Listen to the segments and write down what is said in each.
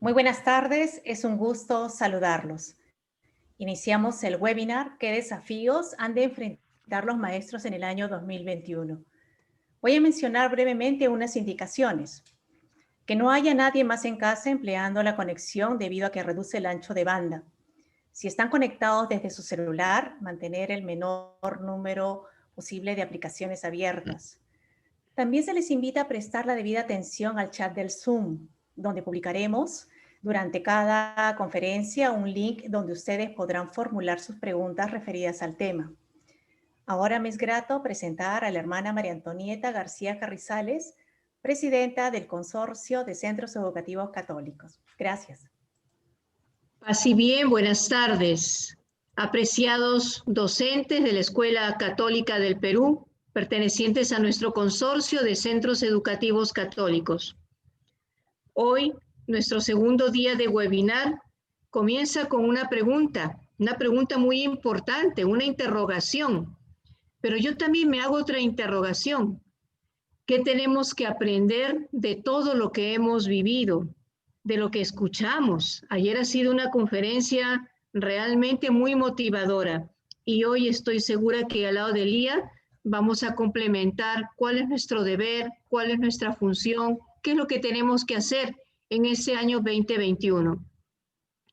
Muy buenas tardes, es un gusto saludarlos. Iniciamos el webinar ¿Qué desafíos han de enfrentar los maestros en el año 2021? Voy a mencionar brevemente unas indicaciones. Que no haya nadie más en casa empleando la conexión debido a que reduce el ancho de banda. Si están conectados desde su celular, mantener el menor número posible de aplicaciones abiertas. También se les invita a prestar la debida atención al chat del Zoom, donde publicaremos durante cada conferencia un link donde ustedes podrán formular sus preguntas referidas al tema. Ahora me es grato presentar a la hermana María Antonieta García Carrizales, presidenta del Consorcio de Centros Educativos Católicos. Gracias. Así bien, buenas tardes. Apreciados docentes de la Escuela Católica del Perú, pertenecientes a nuestro Consorcio de Centros Educativos Católicos. Hoy, nuestro segundo día de webinar comienza con una pregunta muy importante, una interrogación. Pero yo también me hago otra interrogación. ¿Qué tenemos que aprender de todo lo que hemos vivido, de lo que escuchamos? Ayer ha sido una conferencia realmente muy motivadora y hoy estoy segura que al lado de Lía vamos a complementar cuál es nuestro deber, cuál es nuestra función, qué es lo que tenemos que hacer en este año 2021.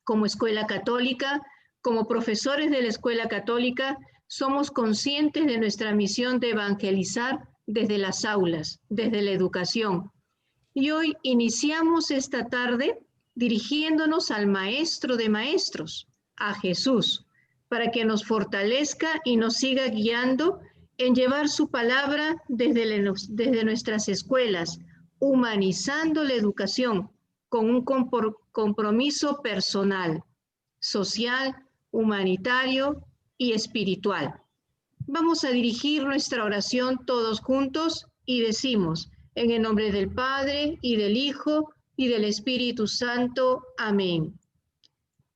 Como escuela católica, como profesores de la escuela católica, somos conscientes de nuestra misión de evangelizar desde las aulas, desde la educación. Y hoy iniciamos esta tarde dirigiéndonos al Maestro de Maestros, a Jesús, para que nos fortalezca y nos siga guiando en llevar su palabra desde nuestras escuelas, humanizando la educación con un compromiso personal, social, humanitario y espiritual. Vamos a dirigir nuestra oración todos juntos y decimos, en el nombre del Padre, y del Hijo, y del Espíritu Santo. Amén.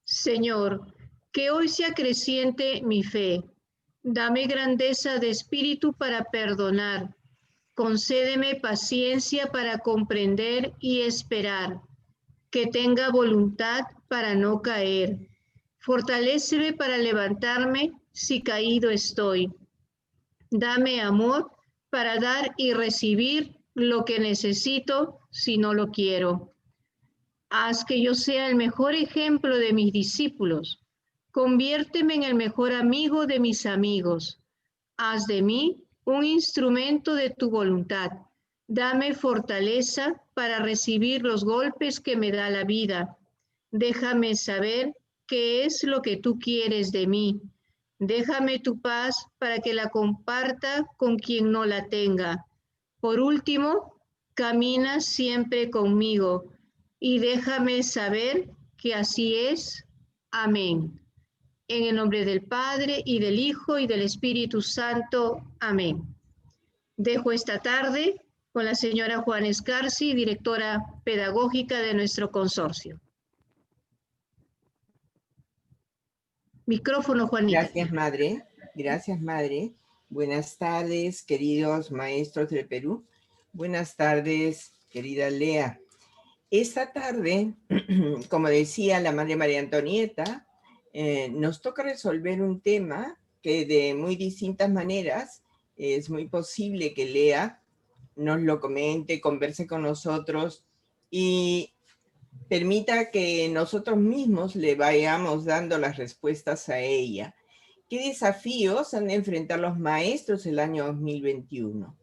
Señor, que hoy sea creciente mi fe. Dame grandeza de espíritu para perdonar. Concédeme paciencia para comprender y esperar. Que tenga voluntad para no caer. Fortaléceme para levantarme si caído estoy. Dame amor para dar y recibir lo que necesito si no lo quiero. Haz que yo sea el mejor ejemplo de mis discípulos. Conviérteme en el mejor amigo de mis amigos. Haz de mí un instrumento de tu voluntad. Dame fortaleza para recibir los golpes que me da la vida. Déjame saber qué es lo que tú quieres de mí. Déjame tu paz para que la comparta con quien no la tenga. Por último, camina siempre conmigo y déjame saber que así es. Amén. En el nombre del Padre, y del Hijo, y del Espíritu Santo. Amén. Dejo esta tarde con la señora Juana Escarci, directora pedagógica de nuestro consorcio. Micrófono, Juanita. Gracias, madre. Gracias, madre. Buenas tardes, queridos maestros del Perú. Buenas tardes, querida Lea. Esta tarde, como decía la madre María Antonieta, nos toca resolver un tema que de muy distintas maneras es muy posible que Lea nos lo comente, converse con nosotros y permita que nosotros mismos le vayamos dando las respuestas a ella. ¿Qué desafíos han de enfrentar los maestros el año 2021?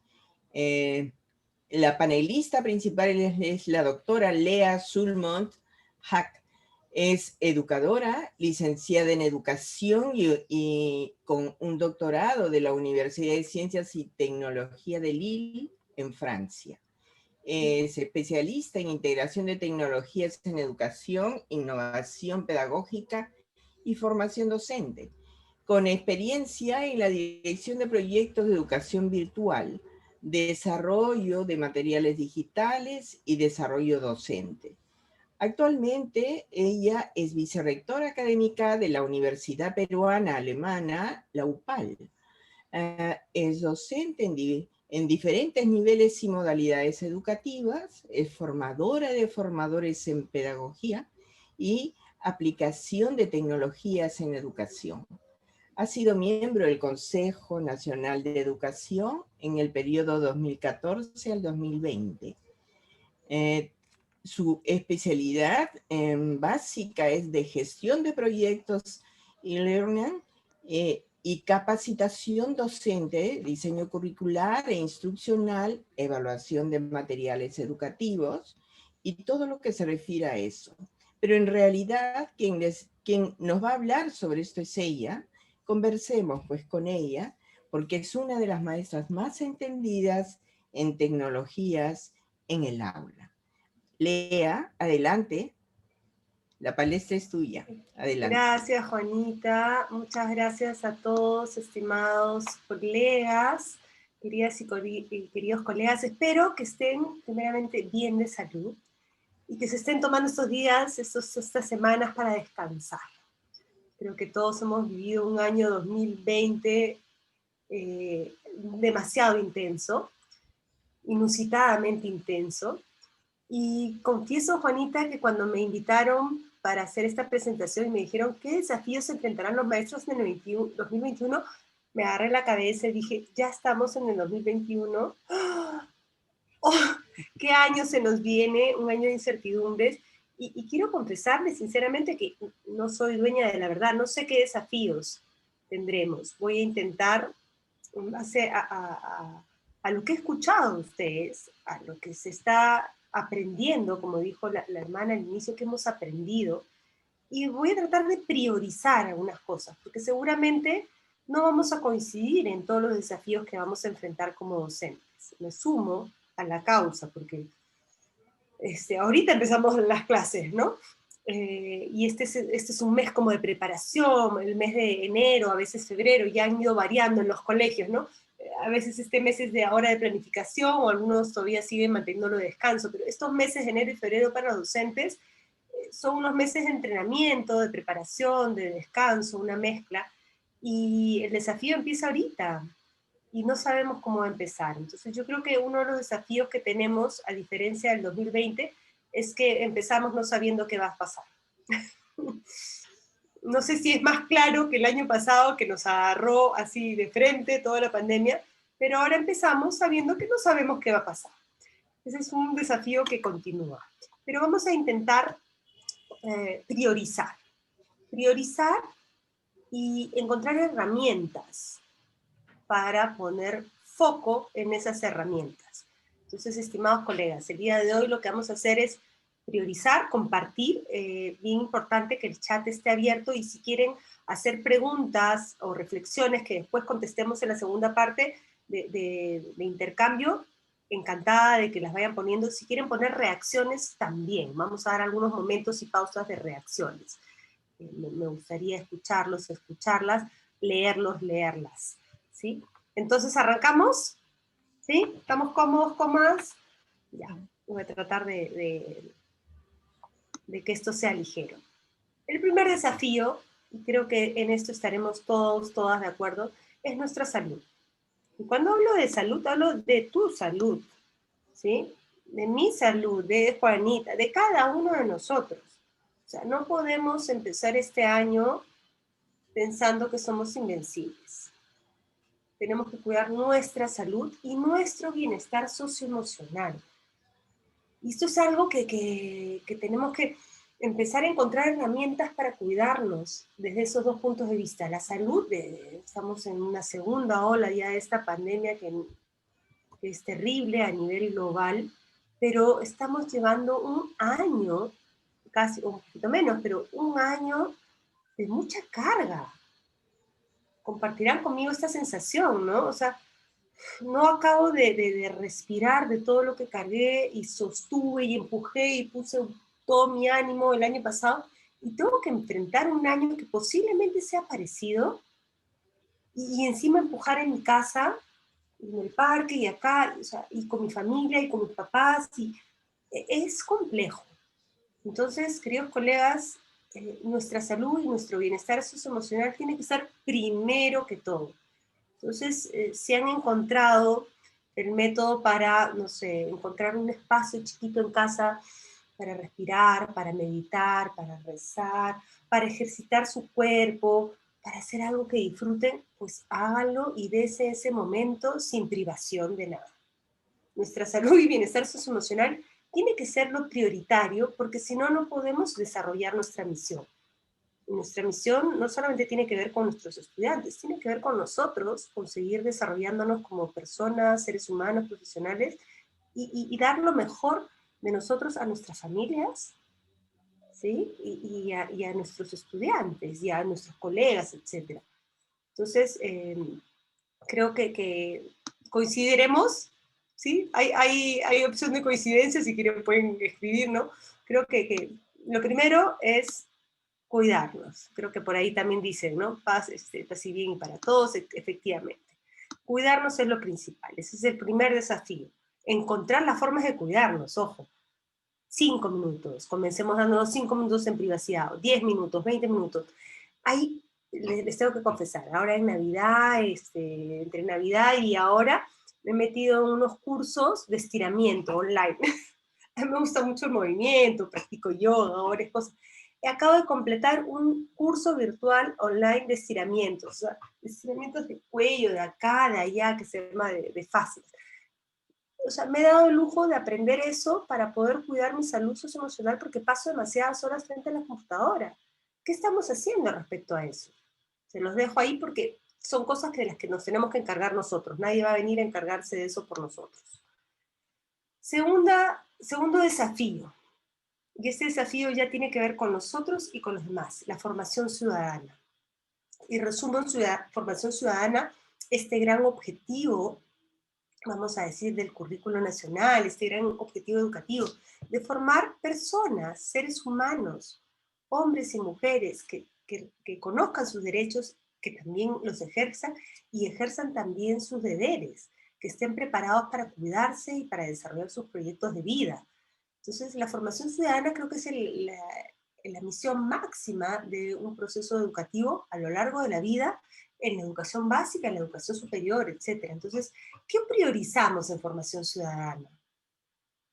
La panelista principal es la doctora Lea Zulmont-Hack. Es educadora, licenciada en educación y con un doctorado de la Universidad de Ciencias y Tecnología de Lille, en Francia. Es especialista en integración de tecnologías en educación, innovación pedagógica y formación docente, con experiencia en la dirección de proyectos de educación virtual, desarrollo de materiales digitales y desarrollo docente. Actualmente ella es vicerrectora académica de la Universidad Peruana Alemana, la UPAL. Es docente en diferentes niveles y modalidades educativas, es formadora de formadores en pedagogía y aplicación de tecnologías en educación. Ha sido miembro del Consejo Nacional de Educación en el periodo 2014 al 2020. Su especialidad básica es de gestión de proyectos e-learning y capacitación docente, diseño curricular e instruccional, evaluación de materiales educativos y todo lo que se refiere a eso. Pero en realidad quien nos va a hablar sobre esto es ella. Conversemos pues con ella, porque es una de las maestras más entendidas en tecnologías en el aula. Lea, adelante. La palestra es tuya. Adelante. Gracias, Juanita. Muchas gracias a todos, estimados colegas, queridas y queridos colegas. Espero que estén primeramente bien de salud y que se estén tomando estos días, estas semanas para descansar. Creo que todos hemos vivido un año 2020 demasiado intenso, inusitadamente intenso. Y confieso, Juanita, que cuando me invitaron para hacer esta presentación y me dijeron qué desafíos se enfrentarán los maestros en el 2021, me agarré la cabeza y dije, ya estamos en el 2021. ¡Oh! ¿Qué año se nos viene? Un año de incertidumbres. Y quiero confesarles sinceramente que no soy dueña de la verdad, no sé qué desafíos tendremos. Voy a intentar, en base a lo que he escuchado de ustedes, a lo que se está aprendiendo, como dijo la hermana al inicio, que hemos aprendido, y voy a tratar de priorizar algunas cosas, porque seguramente no vamos a coincidir en todos los desafíos que vamos a enfrentar como docentes. Me sumo a la causa, porque ahorita empezamos las clases, ¿no? Y este es un mes como de preparación, el mes de enero, a veces febrero, ya han ido variando en los colegios, ¿no? A veces este mes es de hora de planificación, o algunos todavía siguen manteniéndolo de descanso, pero estos meses de enero y febrero para los docentes son unos meses de entrenamiento, de preparación, de descanso, una mezcla, y el desafío empieza ahorita, y no sabemos cómo va a empezar. Entonces yo creo que uno de los desafíos que tenemos, a diferencia del 2020, es que empezamos no sabiendo qué va a pasar. No sé si es más claro que el año pasado, que nos agarró así de frente toda la pandemia, pero ahora empezamos sabiendo que no sabemos qué va a pasar. Ese es un desafío que continúa. Pero vamos a intentar priorizar y encontrar herramientas para poner foco en esas herramientas. Entonces, estimados colegas, el día de hoy lo que vamos a hacer es priorizar, compartir, bien importante que el chat esté abierto, y si quieren hacer preguntas o reflexiones que después contestemos en la segunda parte de intercambio, encantada de que las vayan poniendo. Si quieren poner reacciones, también. Vamos a dar algunos momentos y pausas de reacciones. Me gustaría escucharlos, escucharlas, leerlos, leerlas. ¿Sí? Entonces, ¿arrancamos? ¿Sí? ¿Estamos cómodos, cómodas? Ya, voy a tratar de que esto sea ligero. El primer desafío, y creo que en esto estaremos todos, todas de acuerdo, es nuestra salud. Y cuando hablo de salud, hablo de tu salud, ¿sí? De mi salud, de Juanita, de cada uno de nosotros. O sea, no podemos empezar este año pensando que somos invencibles. Tenemos que cuidar nuestra salud y nuestro bienestar socioemocional. Y esto es algo que tenemos que empezar a encontrar herramientas para cuidarnos desde esos dos puntos de vista. La salud, estamos en una segunda ola ya de esta pandemia que es terrible a nivel global, pero estamos llevando un año, casi un poquito menos, pero un año de mucha carga. Compartirán conmigo esta sensación, ¿no? O sea, no acabo de respirar de todo lo que cargué y sostuve y empujé y puse todo mi ánimo el año pasado, y tengo que enfrentar un año que posiblemente sea parecido, y encima empujar en mi casa, en el parque y acá, o sea, y con mi familia y con mis papás, y es complejo. Entonces, queridos colegas, nuestra salud y nuestro bienestar socioemocional tiene que ser primero que todo. Entonces, se han encontrado el método para, no sé, encontrar un espacio chiquito en casa para respirar, para meditar, para rezar, para ejercitar su cuerpo, para hacer algo que disfruten, pues háganlo y dése ese momento sin privación de nada. Nuestra salud y bienestar socioemocional tiene que ser lo prioritario, porque si no, no podemos desarrollar nuestra misión. Nuestra misión no solamente tiene que ver con nuestros estudiantes, tiene que ver con nosotros, con seguir desarrollándonos como personas, seres humanos, profesionales, y dar lo mejor de nosotros a nuestras familias, ¿sí? Y a nuestros estudiantes, y a nuestros colegas, etc. Entonces, creo que coincidiremos, ¿sí? Hay opción de coincidencia, si quieren pueden escribir, ¿no? Creo que lo primero es cuidarnos. Creo que por ahí también dicen, ¿no? Paz, paz y bien para todos, efectivamente. Cuidarnos es lo principal, ese es el primer desafío. Encontrar las formas de cuidarnos, ojo. 5 minutos, comencemos dándonos 5 minutos en privacidad, 10 minutos, 20 minutos. Ahí les tengo que confesar, ahora en Navidad, entre Navidad y ahora, me he metido en unos cursos de estiramiento online. A mí me gusta mucho el movimiento, practico yoga, varias cosas. Acabo de completar un curso virtual online de estiramientos, o sea, estiramientos de cuello, de acá, de allá, que se llama de fases. o sea, me he dado el lujo de aprender eso para poder cuidar mi salud socioemocional porque paso demasiadas horas frente a la computadora. ¿Qué estamos haciendo respecto a eso? Se los dejo ahí porque son cosas de las que nos tenemos que encargar nosotros. Nadie va a venir a encargarse de eso por nosotros. Segundo desafío. Y este desafío ya tiene que ver con nosotros y con los demás, la formación ciudadana. Y resumo en formación ciudadana este gran objetivo, vamos a decir, del currículo nacional, este gran objetivo educativo, de formar personas, seres humanos, hombres y mujeres que conozcan sus derechos, que también los ejerzan y ejerzan también sus deberes, que estén preparados para cuidarse y para desarrollar sus proyectos de vida. Entonces, la formación ciudadana creo que es la misión máxima de un proceso educativo a lo largo de la vida, en la educación básica, en la educación superior, etc. Entonces, ¿qué priorizamos en formación ciudadana?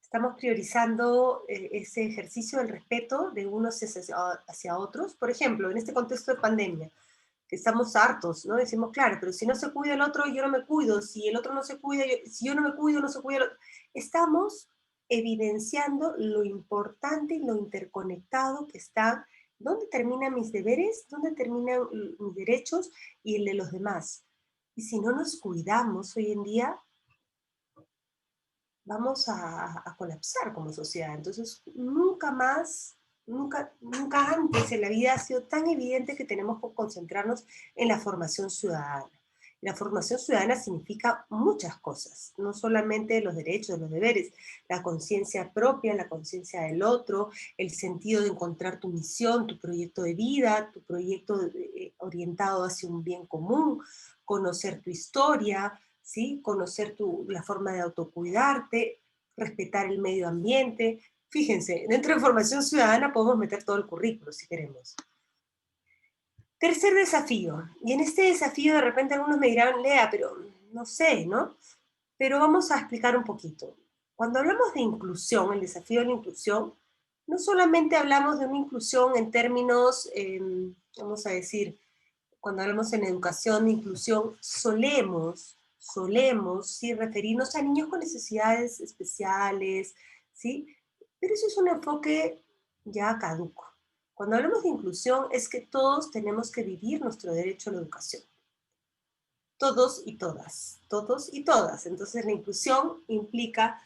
Estamos priorizando ese ejercicio del respeto de unos hacia otros. Por ejemplo, en este contexto de pandemia, que estamos hartos, ¿no? Decimos, claro, pero si no se cuida el otro, yo no me cuido. Si el otro no se cuida, si yo no me cuido, no se cuida el otro. Estamos evidenciando lo importante y lo interconectado que está, dónde terminan mis deberes, dónde terminan mis derechos y el de los demás. Y si no nos cuidamos hoy en día, vamos a colapsar como sociedad. Entonces, nunca antes en la vida ha sido tan evidente que tenemos que concentrarnos en la formación ciudadana. La formación ciudadana significa muchas cosas, no solamente los derechos, los deberes, la conciencia propia, la conciencia del otro, el sentido de encontrar tu misión, tu proyecto de vida, tu proyecto orientado hacia un bien común, conocer tu historia, ¿sí? Conocer la forma de autocuidarte, respetar el medio ambiente. Fíjense, dentro de formación ciudadana podemos meter todo el currículo si queremos. Tercer desafío, y en este desafío de repente algunos me dirán, Lea, pero no sé, ¿no? Pero vamos a explicar un poquito. Cuando hablamos de inclusión, el desafío de la inclusión, no solamente hablamos de una inclusión en términos, vamos a decir, cuando hablamos en educación de inclusión, solemos sí referirnos a niños con necesidades especiales, ¿sí? Pero eso es un enfoque ya caduco. Cuando hablamos de inclusión es que todos tenemos que vivir nuestro derecho a la educación. Todos y todas, todos y todas. Entonces la inclusión implica,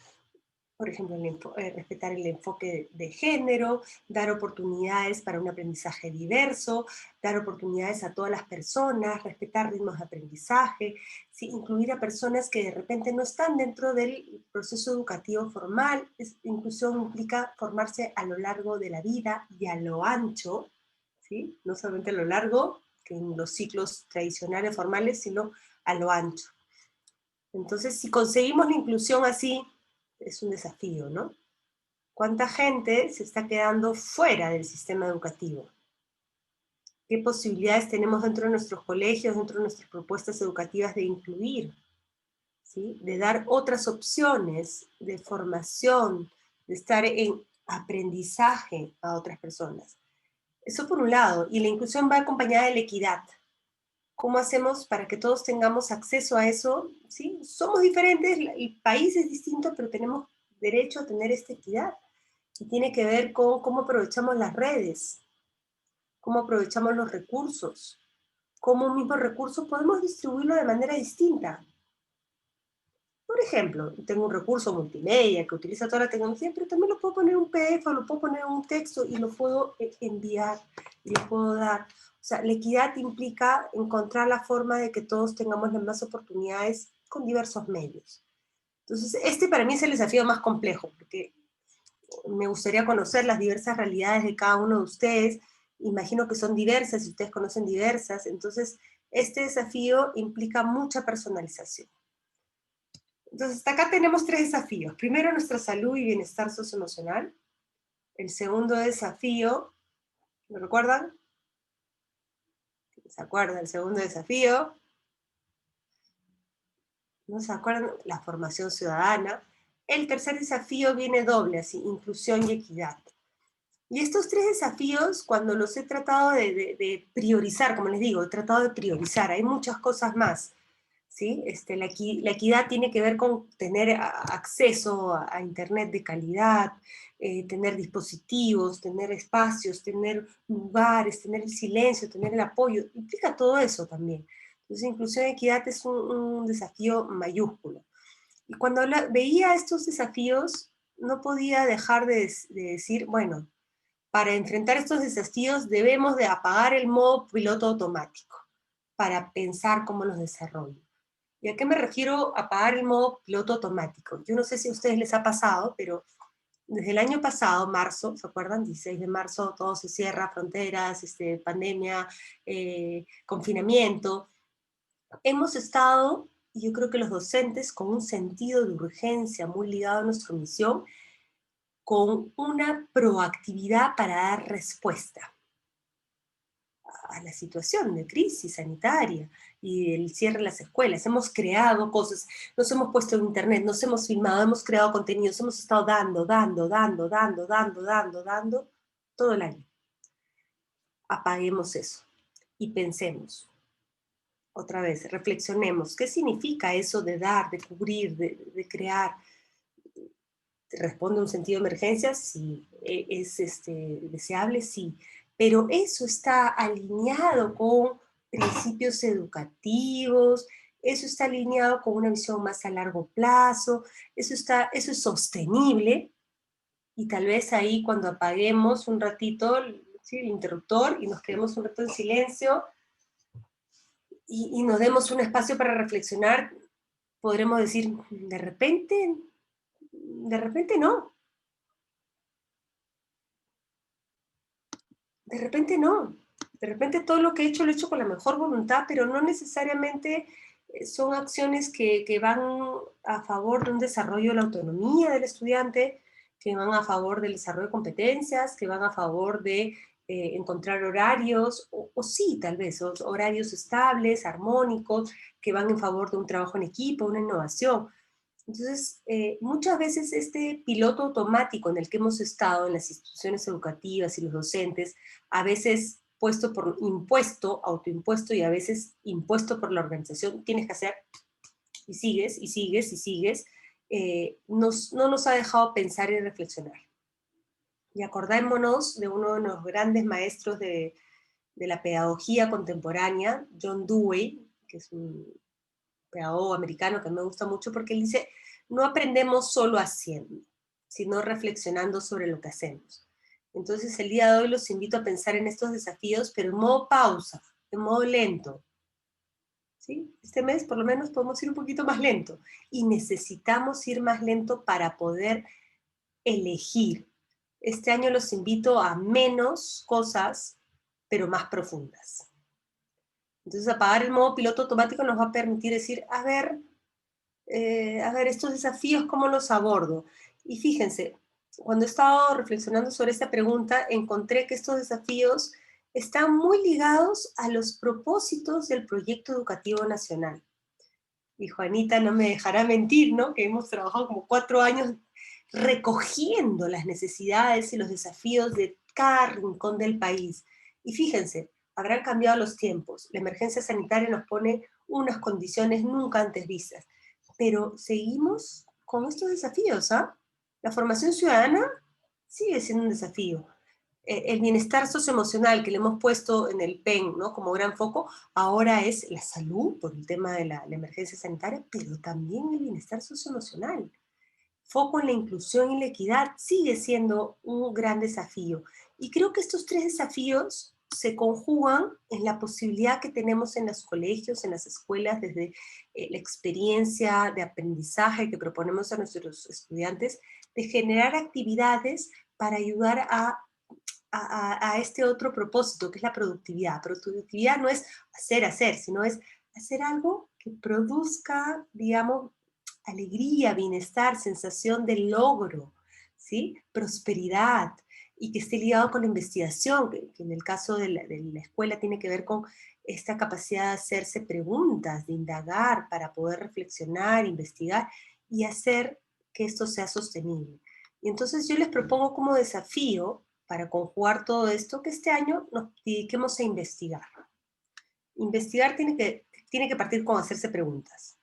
por ejemplo, respetar el enfoque de género, dar oportunidades para un aprendizaje diverso, dar oportunidades a todas las personas, respetar ritmos de aprendizaje, ¿sí? Incluir a personas que de repente no están dentro del proceso educativo formal. Inclusión implica formarse a lo largo de la vida y a lo ancho, ¿sí? No solamente a lo largo, que en los ciclos tradicionales formales, sino a lo ancho. Entonces, si conseguimos la inclusión así, es un desafío, ¿no? ¿Cuánta gente se está quedando fuera del sistema educativo? ¿Qué posibilidades tenemos dentro de nuestros colegios, dentro de nuestras propuestas educativas de incluir? ¿Sí? De dar otras opciones de formación, de estar en aprendizaje a otras personas. Eso por un lado, y la inclusión va acompañada de la equidad. ¿Cómo hacemos para que todos tengamos acceso a eso? ¿Sí? Somos diferentes, el país es distinto, pero tenemos derecho a tener esta equidad. Y tiene que ver con cómo aprovechamos las redes, cómo aprovechamos los recursos, cómo un mismo recurso podemos distribuirlo de manera distinta. Por ejemplo, tengo un recurso multimedia que utiliza toda la tecnología, pero también lo puedo poner en un PDF, o lo puedo poner en un texto y lo puedo enviar y lo puedo dar. O sea, la equidad implica encontrar la forma de que todos tengamos las mismas oportunidades con diversos medios. Entonces, este para mí es el desafío más complejo, porque me gustaría conocer las diversas realidades de cada uno de ustedes. Imagino que son diversas y ustedes conocen diversas. Entonces, este desafío implica mucha personalización. Entonces, hasta acá tenemos 3 desafíos. Primero, nuestra salud y bienestar socioemocional. El segundo desafío, ¿lo recuerdan? ¿Se acuerdan? El segundo desafío. ¿No se acuerdan? La formación ciudadana. El tercer desafío viene doble, así, inclusión y equidad. Y estos 3 desafíos, cuando los he tratado de priorizar, como les digo, he tratado de priorizar, hay muchas cosas más, ¿sí? La equidad tiene que ver con tener acceso a Internet de calidad, tener dispositivos, tener espacios, tener lugares, tener el silencio, tener el apoyo, implica todo eso también. Entonces, inclusión y equidad es un desafío mayúsculo. Y cuando veía estos desafíos, no podía dejar de decir, bueno, para enfrentar estos desafíos debemos de apagar el modo piloto automático para pensar cómo los desarrollo. ¿Y a qué me refiero apagar el modo piloto automático? Yo no sé si a ustedes les ha pasado, pero desde el año pasado, marzo, ¿se acuerdan? 16 de marzo, todo se cierra, fronteras, pandemia, confinamiento. Hemos estado, y yo creo que los docentes, con un sentido de urgencia muy ligado a nuestra misión, con una proactividad para dar respuesta a la situación de crisis sanitaria y el cierre de las escuelas. Hemos creado cosas, nos hemos puesto en internet, nos hemos filmado, hemos creado contenidos, hemos estado dando todo el año. Apaguemos eso y pensemos. Otra vez, reflexionemos. ¿Qué significa eso de dar, de cubrir, de crear? ¿Responde a un sentido de emergencia? Sí. ¿Es deseable? Sí. Pero eso está alineado con principios educativos, eso está alineado con una visión más a largo plazo, eso es sostenible, y tal vez ahí cuando apaguemos un ratito, ¿sí?, el interruptor y nos quedemos un rato en silencio y nos demos un espacio para reflexionar, podremos decir, de repente no. De repente no. De repente todo lo que he hecho lo he hecho con la mejor voluntad, pero no necesariamente son acciones que van a favor de un desarrollo de la autonomía del estudiante, que van a favor del desarrollo de competencias, que van a favor de encontrar horarios, o sí, tal vez, horarios estables, armónicos, que van en favor de un trabajo en equipo, una innovación. Entonces, muchas veces este piloto automático en el que hemos estado en las instituciones educativas y los docentes, a veces puesto por impuesto, autoimpuesto, y a veces impuesto por la organización, tienes que hacer, y sigues, y sigues, y sigues, no nos ha dejado pensar y reflexionar. Y acordémonos de uno de los grandes maestros de la pedagogía contemporánea, John Dewey, que es un pedagogo americano que me gusta mucho, porque él dice, no aprendemos solo haciendo, sino reflexionando sobre lo que hacemos. Entonces el día de hoy los invito a pensar en estos desafíos, pero en modo pausa, en modo lento. ¿Sí? Este mes por lo menos podemos ir un poquito más lento, y necesitamos ir más lento para poder elegir. Este año los invito a menos cosas, pero más profundas. Entonces apagar el modo piloto automático nos va a permitir decir, a ver, estos desafíos, ¿cómo los abordo? Y fíjense, cuando he estado reflexionando sobre esta pregunta, encontré que estos desafíos están muy ligados a los propósitos del proyecto educativo nacional. Y Juanita no me dejará mentir, ¿no?, que hemos trabajado como 4 años recogiendo las necesidades y los desafíos de cada rincón del país. Y fíjense, habrán cambiado los tiempos. La emergencia sanitaria nos pone unas condiciones nunca antes vistas, pero seguimos con estos desafíos, ¿ah? La formación ciudadana sigue siendo un desafío. El bienestar socioemocional que le hemos puesto en el PEN, ¿no?, como gran foco, ahora es la salud por el tema de la emergencia sanitaria, pero también el bienestar socioemocional. Foco en la inclusión y la equidad sigue siendo un gran desafío. Y creo que estos 3 desafíos se conjugan en la posibilidad que tenemos en los colegios, en las escuelas, desde la experiencia de aprendizaje que proponemos a nuestros estudiantes, de generar actividades para ayudar a este otro propósito, que es la productividad. Productividad no es hacer, sino es hacer algo que produzca, digamos, alegría, bienestar, sensación de logro, ¿sí? Prosperidad, y que esté ligado con la investigación, que en el caso de la escuela tiene que ver con esta capacidad de hacerse preguntas, de indagar para poder reflexionar, investigar y hacer que esto sea sostenible. Y entonces yo les propongo como desafío, para conjugar todo esto, que este año nos dediquemos a investigar. Investigar tiene que tiene que partir con hacerse preguntas.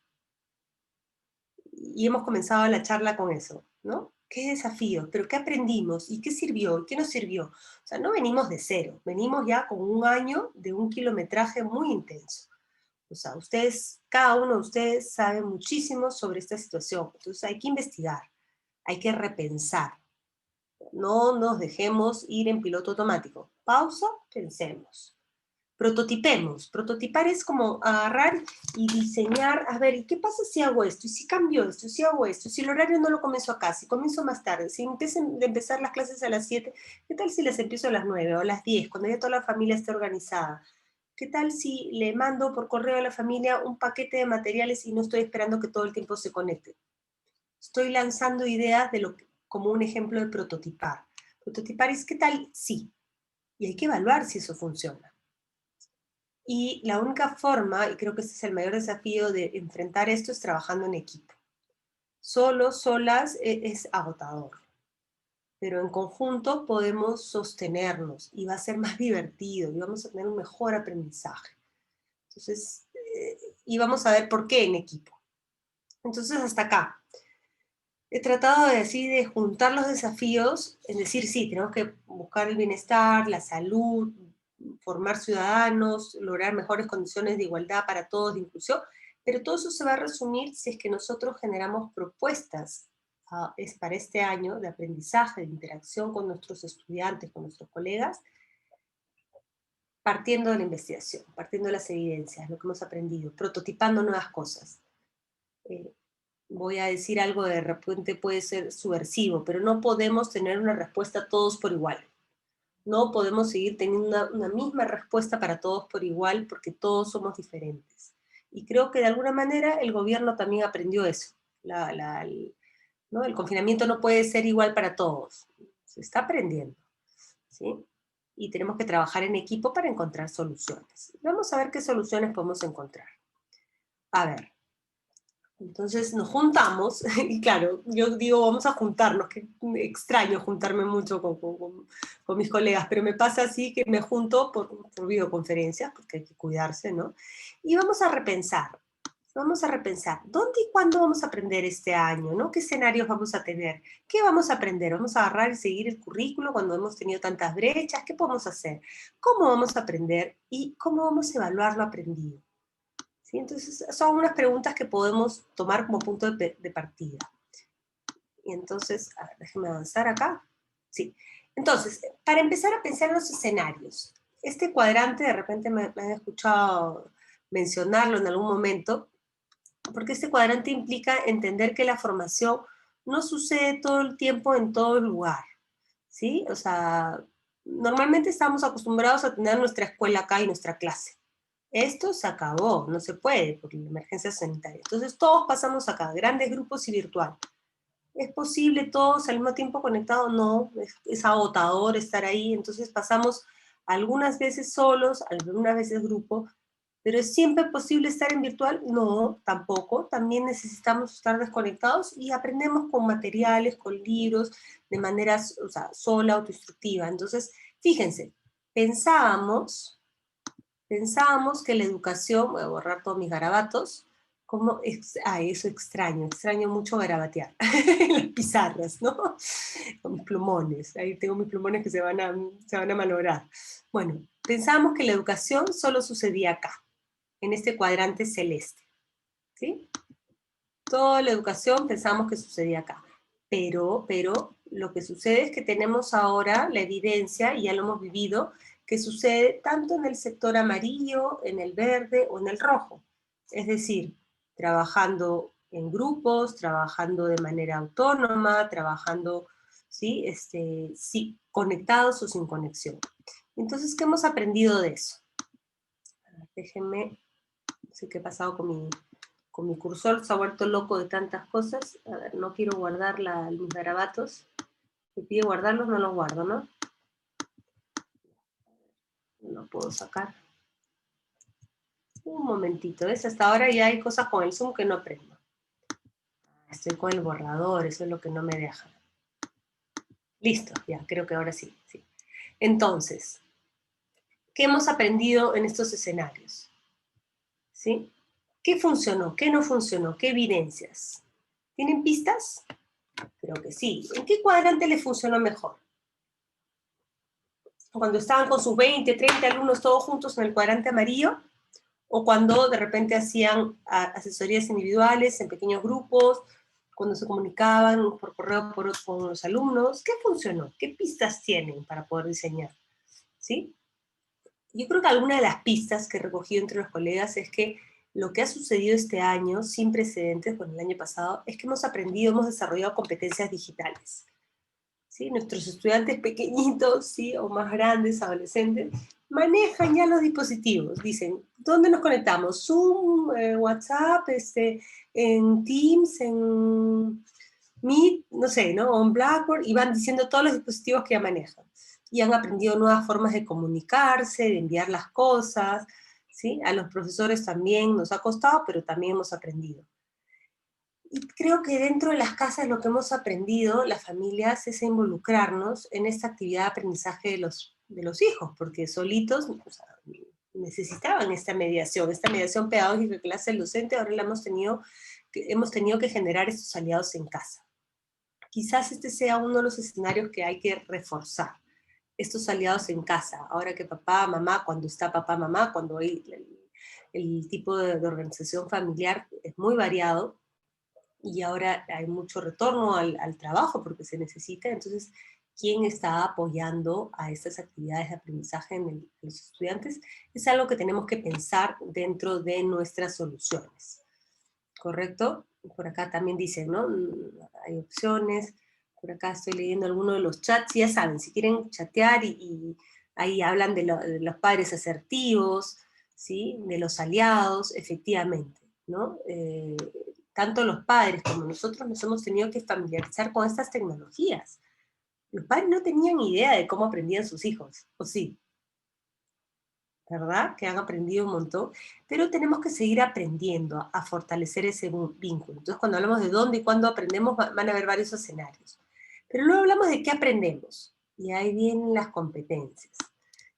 Y hemos comenzado la charla con eso, ¿no? ¿Qué desafíos? ¿Pero qué aprendimos? ¿Y qué sirvió? ¿Y qué nos sirvió? O sea, no venimos de cero, venimos ya con un año de un kilometraje muy intenso. O sea, ustedes, cada uno de ustedes sabe muchísimo sobre esta situación. Entonces hay que investigar, hay que repensar. No nos dejemos ir en piloto automático. Pausa, pensemos. Prototipemos. Prototipar es como agarrar y diseñar, a ver, ¿y qué pasa si hago esto? ¿Y si cambio esto? ¿Y si hago esto? ¿Si el horario no lo comienzo acá? ¿Si comienzo más tarde? ¿Si empiezan de empezar las clases a las 7? ¿Qué tal si las empiezo a las 9 o a las 10, cuando ya toda la familia esté organizada? ¿Qué tal si le mando por correo a la familia un paquete de materiales y no estoy esperando que todo el tiempo se conecte? Estoy lanzando ideas de como un ejemplo de prototipar. Prototipar es ¿qué tal? Sí. Y hay que evaluar si eso funciona. Y la única forma, y creo que ese es el mayor desafío de enfrentar esto, es trabajando en equipo. Solo, solas, es agotador. Pero en conjunto podemos sostenernos y va a ser más divertido y vamos a tener un mejor aprendizaje. Entonces, y vamos a ver por qué en equipo. Entonces, hasta acá. He tratado de juntar los desafíos, es decir, sí, tenemos que buscar el bienestar, la salud, formar ciudadanos, lograr mejores condiciones de igualdad para todos, de inclusión, pero todo eso se va a resumir si es que nosotros generamos propuestas es para este año de aprendizaje, de interacción con nuestros estudiantes, con nuestros colegas, partiendo de la investigación, partiendo de las evidencias, lo que hemos aprendido, prototipando nuevas cosas. Voy a decir algo de repente puede ser subversivo, pero no podemos tener una respuesta todos por igual. No podemos seguir teniendo una misma respuesta para todos por igual porque todos somos diferentes. Y creo que de alguna manera el gobierno también aprendió eso. ¿No? El confinamiento no puede ser igual para todos. Se está aprendiendo, ¿sí? Y tenemos que trabajar en equipo para encontrar soluciones. Vamos a ver qué soluciones podemos encontrar. A ver. Entonces nos juntamos, y claro, yo digo, vamos a juntarnos, que extraño juntarme mucho con mis colegas, pero me pasa así que me junto por videoconferencias, porque hay que cuidarse, ¿no? Y vamos a repensar, ¿dónde y cuándo vamos a aprender este año, ¿no? ¿Qué escenarios vamos a tener? ¿Qué vamos a aprender? ¿Vamos a agarrar y seguir el currículo cuando hemos tenido tantas brechas? ¿Qué podemos hacer? ¿Cómo vamos a aprender? ¿Y cómo vamos a evaluar lo aprendido? ¿Sí? Entonces, son unas preguntas que podemos tomar como punto de partida. Y entonces, a ver, déjenme avanzar acá. Sí. Entonces, para empezar a pensar en los escenarios, este cuadrante, de repente me han escuchado mencionarlo en algún momento, porque este cuadrante implica entender que la formación no sucede todo el tiempo en todo lugar, ¿sí? O sea, normalmente estamos acostumbrados a tener nuestra escuela acá y nuestra clase. Esto se acabó, no se puede por la emergencia sanitaria. Entonces todos pasamos acá, grandes grupos y virtual. ¿Es posible todos al mismo tiempo conectados? No, es agotador estar ahí, entonces pasamos algunas veces solos, algunas veces grupo, pero ¿es siempre posible estar en virtual? No, tampoco. También necesitamos estar desconectados y aprendemos con materiales, con libros, de manera, o sea, sola, autoinstructiva. Entonces, fíjense, pensábamos que la educación, voy a borrar todos mis garabatos, como, eso extraño mucho garabatear, en las pizarras, ¿no? Con mis plumones, ahí tengo mis plumones que se van a malograr. Bueno, pensábamos que la educación solo sucedía acá, en este cuadrante celeste, ¿sí? Toda la educación pensamos que sucedía acá, pero lo que sucede es que tenemos ahora la evidencia, y ya lo hemos vivido, que sucede tanto en el sector amarillo, en el verde o en el rojo. Es decir, trabajando en grupos, trabajando de manera autónoma, trabajando, ¿sí? Sí, conectados o sin conexión. Entonces, ¿qué hemos aprendido de eso? Déjenme, no sé qué ha pasado con mi cursor, se ha vuelto loco de tantas cosas. A ver, no quiero guardar los garabatos. Me pide guardarlos, no los guardo, ¿no? No puedo sacar. Un momentito, ¿ves? Hasta ahora ya hay cosas con el Zoom que no prendo. Estoy con el borrador, eso es lo que no me deja. Listo, ya, creo que ahora sí. Entonces, ¿qué hemos aprendido en estos escenarios? ¿Sí? ¿Qué funcionó? ¿Qué no funcionó? ¿Qué evidencias? ¿Tienen pistas? Creo que sí. ¿En qué cuadrante les funcionó mejor? ¿Cuando estaban con sus 20, 30 alumnos todos juntos en el cuadrante amarillo? ¿O cuando de repente hacían asesorías individuales en pequeños grupos? ¿Cuando se comunicaban por correo con los alumnos? ¿Qué funcionó? ¿Qué pistas tienen para poder diseñar? ¿Sí? Yo creo que alguna de las pistas que he recogido entre los colegas es que lo que ha sucedido este año, sin precedentes con el año pasado, es que hemos aprendido, hemos desarrollado competencias digitales. ¿Sí? Nuestros estudiantes pequeñitos, ¿sí? O más grandes, adolescentes, manejan ya los dispositivos. Dicen, ¿dónde nos conectamos? Zoom, WhatsApp, en Teams, en Meet, no sé, ¿no? O en Blackboard, y van diciendo todos los dispositivos que ya manejan. Y han aprendido nuevas formas de comunicarse, de enviar las cosas, ¿sí? A los profesores también nos ha costado, pero también hemos aprendido. Y creo que dentro de las casas lo que hemos aprendido, las familias, es a involucrarnos en esta actividad de aprendizaje de los hijos, porque solitos, o sea, necesitaban esta mediación pedagógica de clase del docente, ahora la hemos tenido que generar estos aliados en casa. Quizás este sea uno de los escenarios que hay que reforzar, estos aliados en casa, ahora que papá, mamá, cuando está papá, mamá, cuando hay el tipo de organización familiar es muy variado, y ahora hay mucho retorno al trabajo porque se necesita, entonces, ¿quién está apoyando a estas actividades de aprendizaje en los estudiantes? Es algo que tenemos que pensar dentro de nuestras soluciones, ¿correcto? Por acá también dicen, ¿no? Hay opciones, por acá estoy leyendo algunos de los chats, ya saben, si quieren chatear y ahí hablan de los padres asertivos, ¿sí? De los aliados, efectivamente, ¿no? Tanto los padres como nosotros nos hemos tenido que familiarizar con estas tecnologías. Los padres no tenían idea de cómo aprendían sus hijos, ¿o sí? ¿Verdad? Que han aprendido un montón, pero tenemos que seguir aprendiendo a fortalecer ese vínculo. Entonces, cuando hablamos de dónde y cuándo aprendemos, van a haber varios escenarios. Pero luego hablamos de qué aprendemos, y ahí vienen las competencias.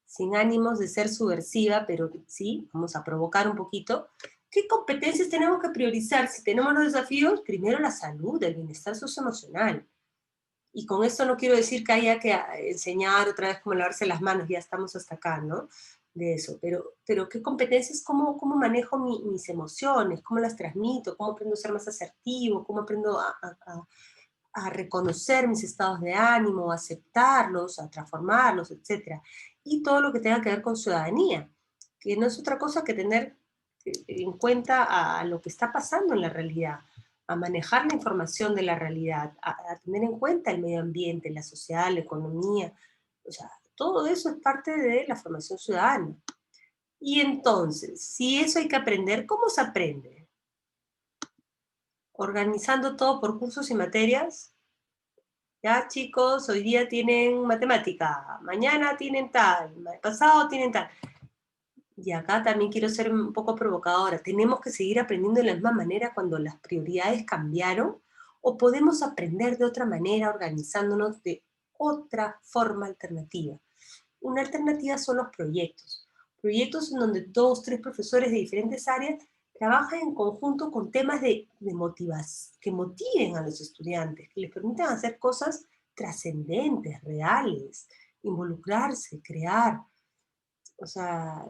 Sin ánimos de ser subversiva, pero sí, vamos a provocar un poquito. ¿Qué competencias tenemos que priorizar? Si tenemos los desafíos, primero la salud, el bienestar socioemocional. Y con esto no quiero decir que haya que enseñar otra vez cómo lavarse las manos, ya estamos hasta acá, ¿no? De eso, pero ¿qué competencias? ¿Cómo manejo mis emociones? ¿Cómo las transmito? ¿Cómo aprendo a ser más asertivo? ¿Cómo aprendo a reconocer mis estados de ánimo, a aceptarlos, a transformarlos, etcétera? Y todo lo que tenga que ver con ciudadanía, que no es otra cosa que tener en cuenta a lo que está pasando en la realidad, a manejar la información de la realidad, a tener en cuenta el medio ambiente, la sociedad, la economía, o sea, todo eso es parte de la formación ciudadana. Y entonces, si eso hay que aprender, ¿cómo se aprende? ¿Organizando todo por cursos y materias? Ya, chicos, hoy día tienen matemática, mañana tienen tal, pasado tienen tal. Y acá también quiero ser un poco provocadora. ¿Tenemos que seguir aprendiendo de la misma manera cuando las prioridades cambiaron? ¿O podemos aprender de otra manera, organizándonos de otra forma alternativa? Una alternativa son los proyectos. Proyectos en donde 2, 3 profesores de diferentes áreas trabajan en conjunto con temas de motivación, que motiven a los estudiantes, que les permitan hacer cosas trascendentes, reales, involucrarse, crear. O sea,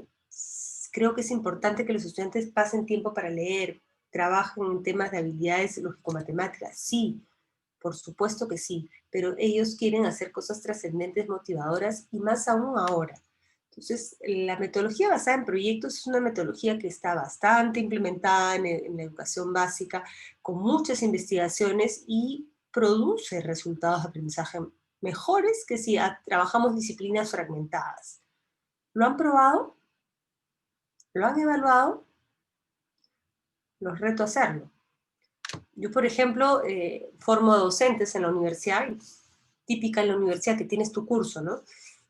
creo que es importante que los estudiantes pasen tiempo para leer, trabajen en temas de habilidades lógico-matemáticas, sí, por supuesto que sí, pero ellos quieren hacer cosas trascendentes, motivadoras, y más aún ahora. Entonces, la metodología basada en proyectos es una metodología que está bastante implementada en la educación básica, con muchas investigaciones y produce resultados de aprendizaje mejores que si trabajamos disciplinas fragmentadas. ¿Lo han probado? ¿Lo han evaluado? Los reto a hacerlo. Yo, por ejemplo, formo docentes en la universidad, típica en la universidad que tienes tu curso, ¿no?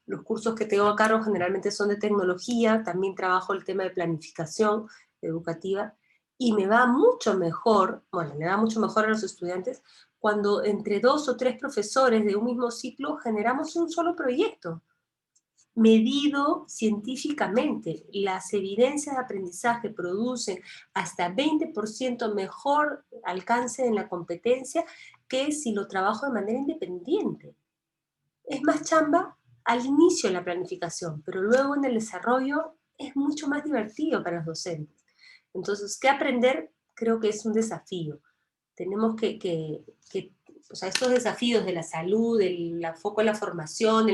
Los cursos que tengo a cargo generalmente son de tecnología, también trabajo el tema de planificación educativa, y me va mucho mejor, bueno, le va mucho mejor a los estudiantes, cuando entre 2 o 3 profesores de un mismo ciclo generamos un solo proyecto. medido científicamente. Las evidencias de aprendizaje producen hasta 20% mejor alcance en la competencia que si lo trabajo de manera independiente. Es más chamba al inicio de la planificación, pero luego en el desarrollo es mucho más divertido para los docentes. Entonces, ¿qué aprender? Creo que es un desafío. Tenemos o sea, estos desafíos de la salud, el foco en la formación,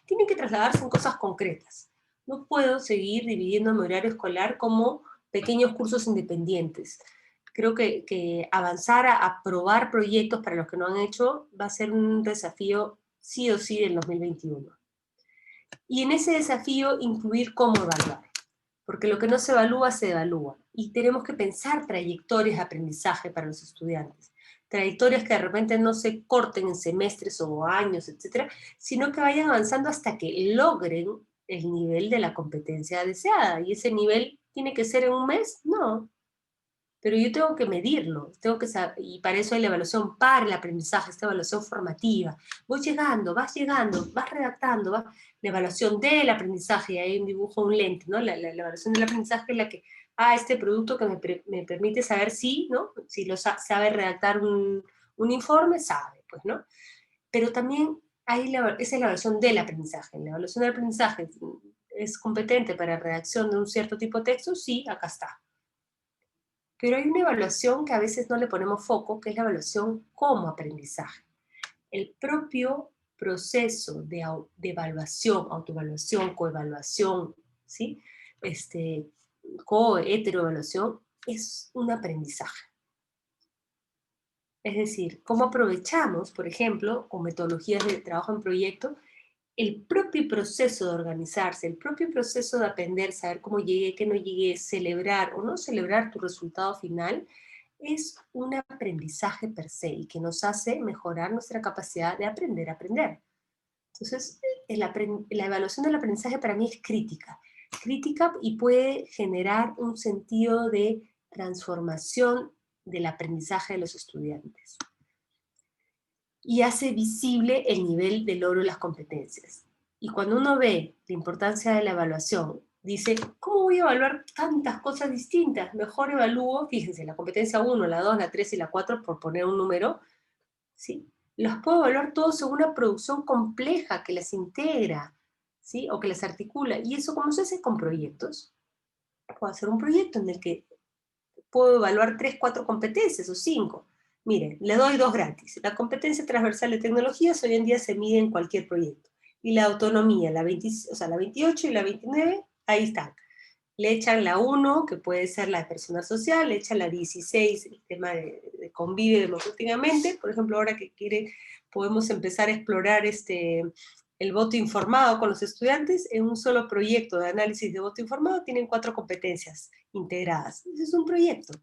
tienen que trasladarse en cosas concretas. No puedo seguir dividiendo mi horario escolar como pequeños cursos independientes. Creo que avanzar a probar proyectos para los que no han hecho va a ser un desafío sí o sí del 2021. Y en ese desafío incluir cómo evaluar, porque lo que no se evalúa, se evalúa. Y tenemos que pensar trayectorias de aprendizaje para los estudiantes, trayectorias que de repente no se corten en semestres o años, etcétera, sino que vayan avanzando hasta que logren el nivel de la competencia deseada. ¿Y ese nivel tiene que ser en un mes? No. Pero yo tengo que medirlo, tengo que saber, y para eso hay la evaluación para el aprendizaje, esta evaluación formativa. Voy llegando, vas redactando, la evaluación del aprendizaje, y hay un dibujo, un lente, ¿no? La evaluación del aprendizaje es la que, este producto que me permite saber si, ¿no? Si sabe redactar un informe, sabe, pues, ¿no? Pero también esa es la evaluación del aprendizaje. La evaluación del aprendizaje es competente para redacción de un cierto tipo de texto, sí, acá está. Pero hay una evaluación que a veces no le ponemos foco, que es la evaluación como aprendizaje. El propio proceso de evaluación, autoevaluación, coevaluación, ¿sí? Heteroevaluación, es un aprendizaje. Es decir, cómo aprovechamos, por ejemplo, con metodologías de trabajo en proyecto, el propio proceso de organizarse, el propio proceso de aprender, saber cómo llegué, qué no llegué, celebrar o no celebrar tu resultado final, es un aprendizaje per se y que nos hace mejorar nuestra capacidad de aprender a aprender. Entonces, la evaluación del aprendizaje para mí es crítica y puede generar un sentido de transformación del aprendizaje de los estudiantes. Y hace visible el nivel de logro de las competencias. Y cuando uno ve la importancia de la evaluación, dice, ¿cómo voy a evaluar tantas cosas distintas? Mejor evalúo, fíjense, la competencia 1, la 2, la 3 y la 4, por poner un número, ¿sí? Los puedo evaluar todos según una producción compleja que las integra, ¿sí? O que las articula. ¿Y eso cómo se hace? Con proyectos. Puedo hacer un proyecto en el que puedo evaluar 3, 4 competencias o 5. Miren, le doy 2 gratis. La competencia transversal de tecnologías hoy en día se mide en cualquier proyecto. Y la autonomía, la 28 y la 29, ahí están. Le echan la 1, que puede ser la de personal social, le echan la 16, el tema de convive democráticamente. Por ejemplo, ahora que podemos empezar a explorar el voto informado con los estudiantes. En un solo proyecto de análisis de voto informado tienen 4 competencias integradas. Ese es un proyecto.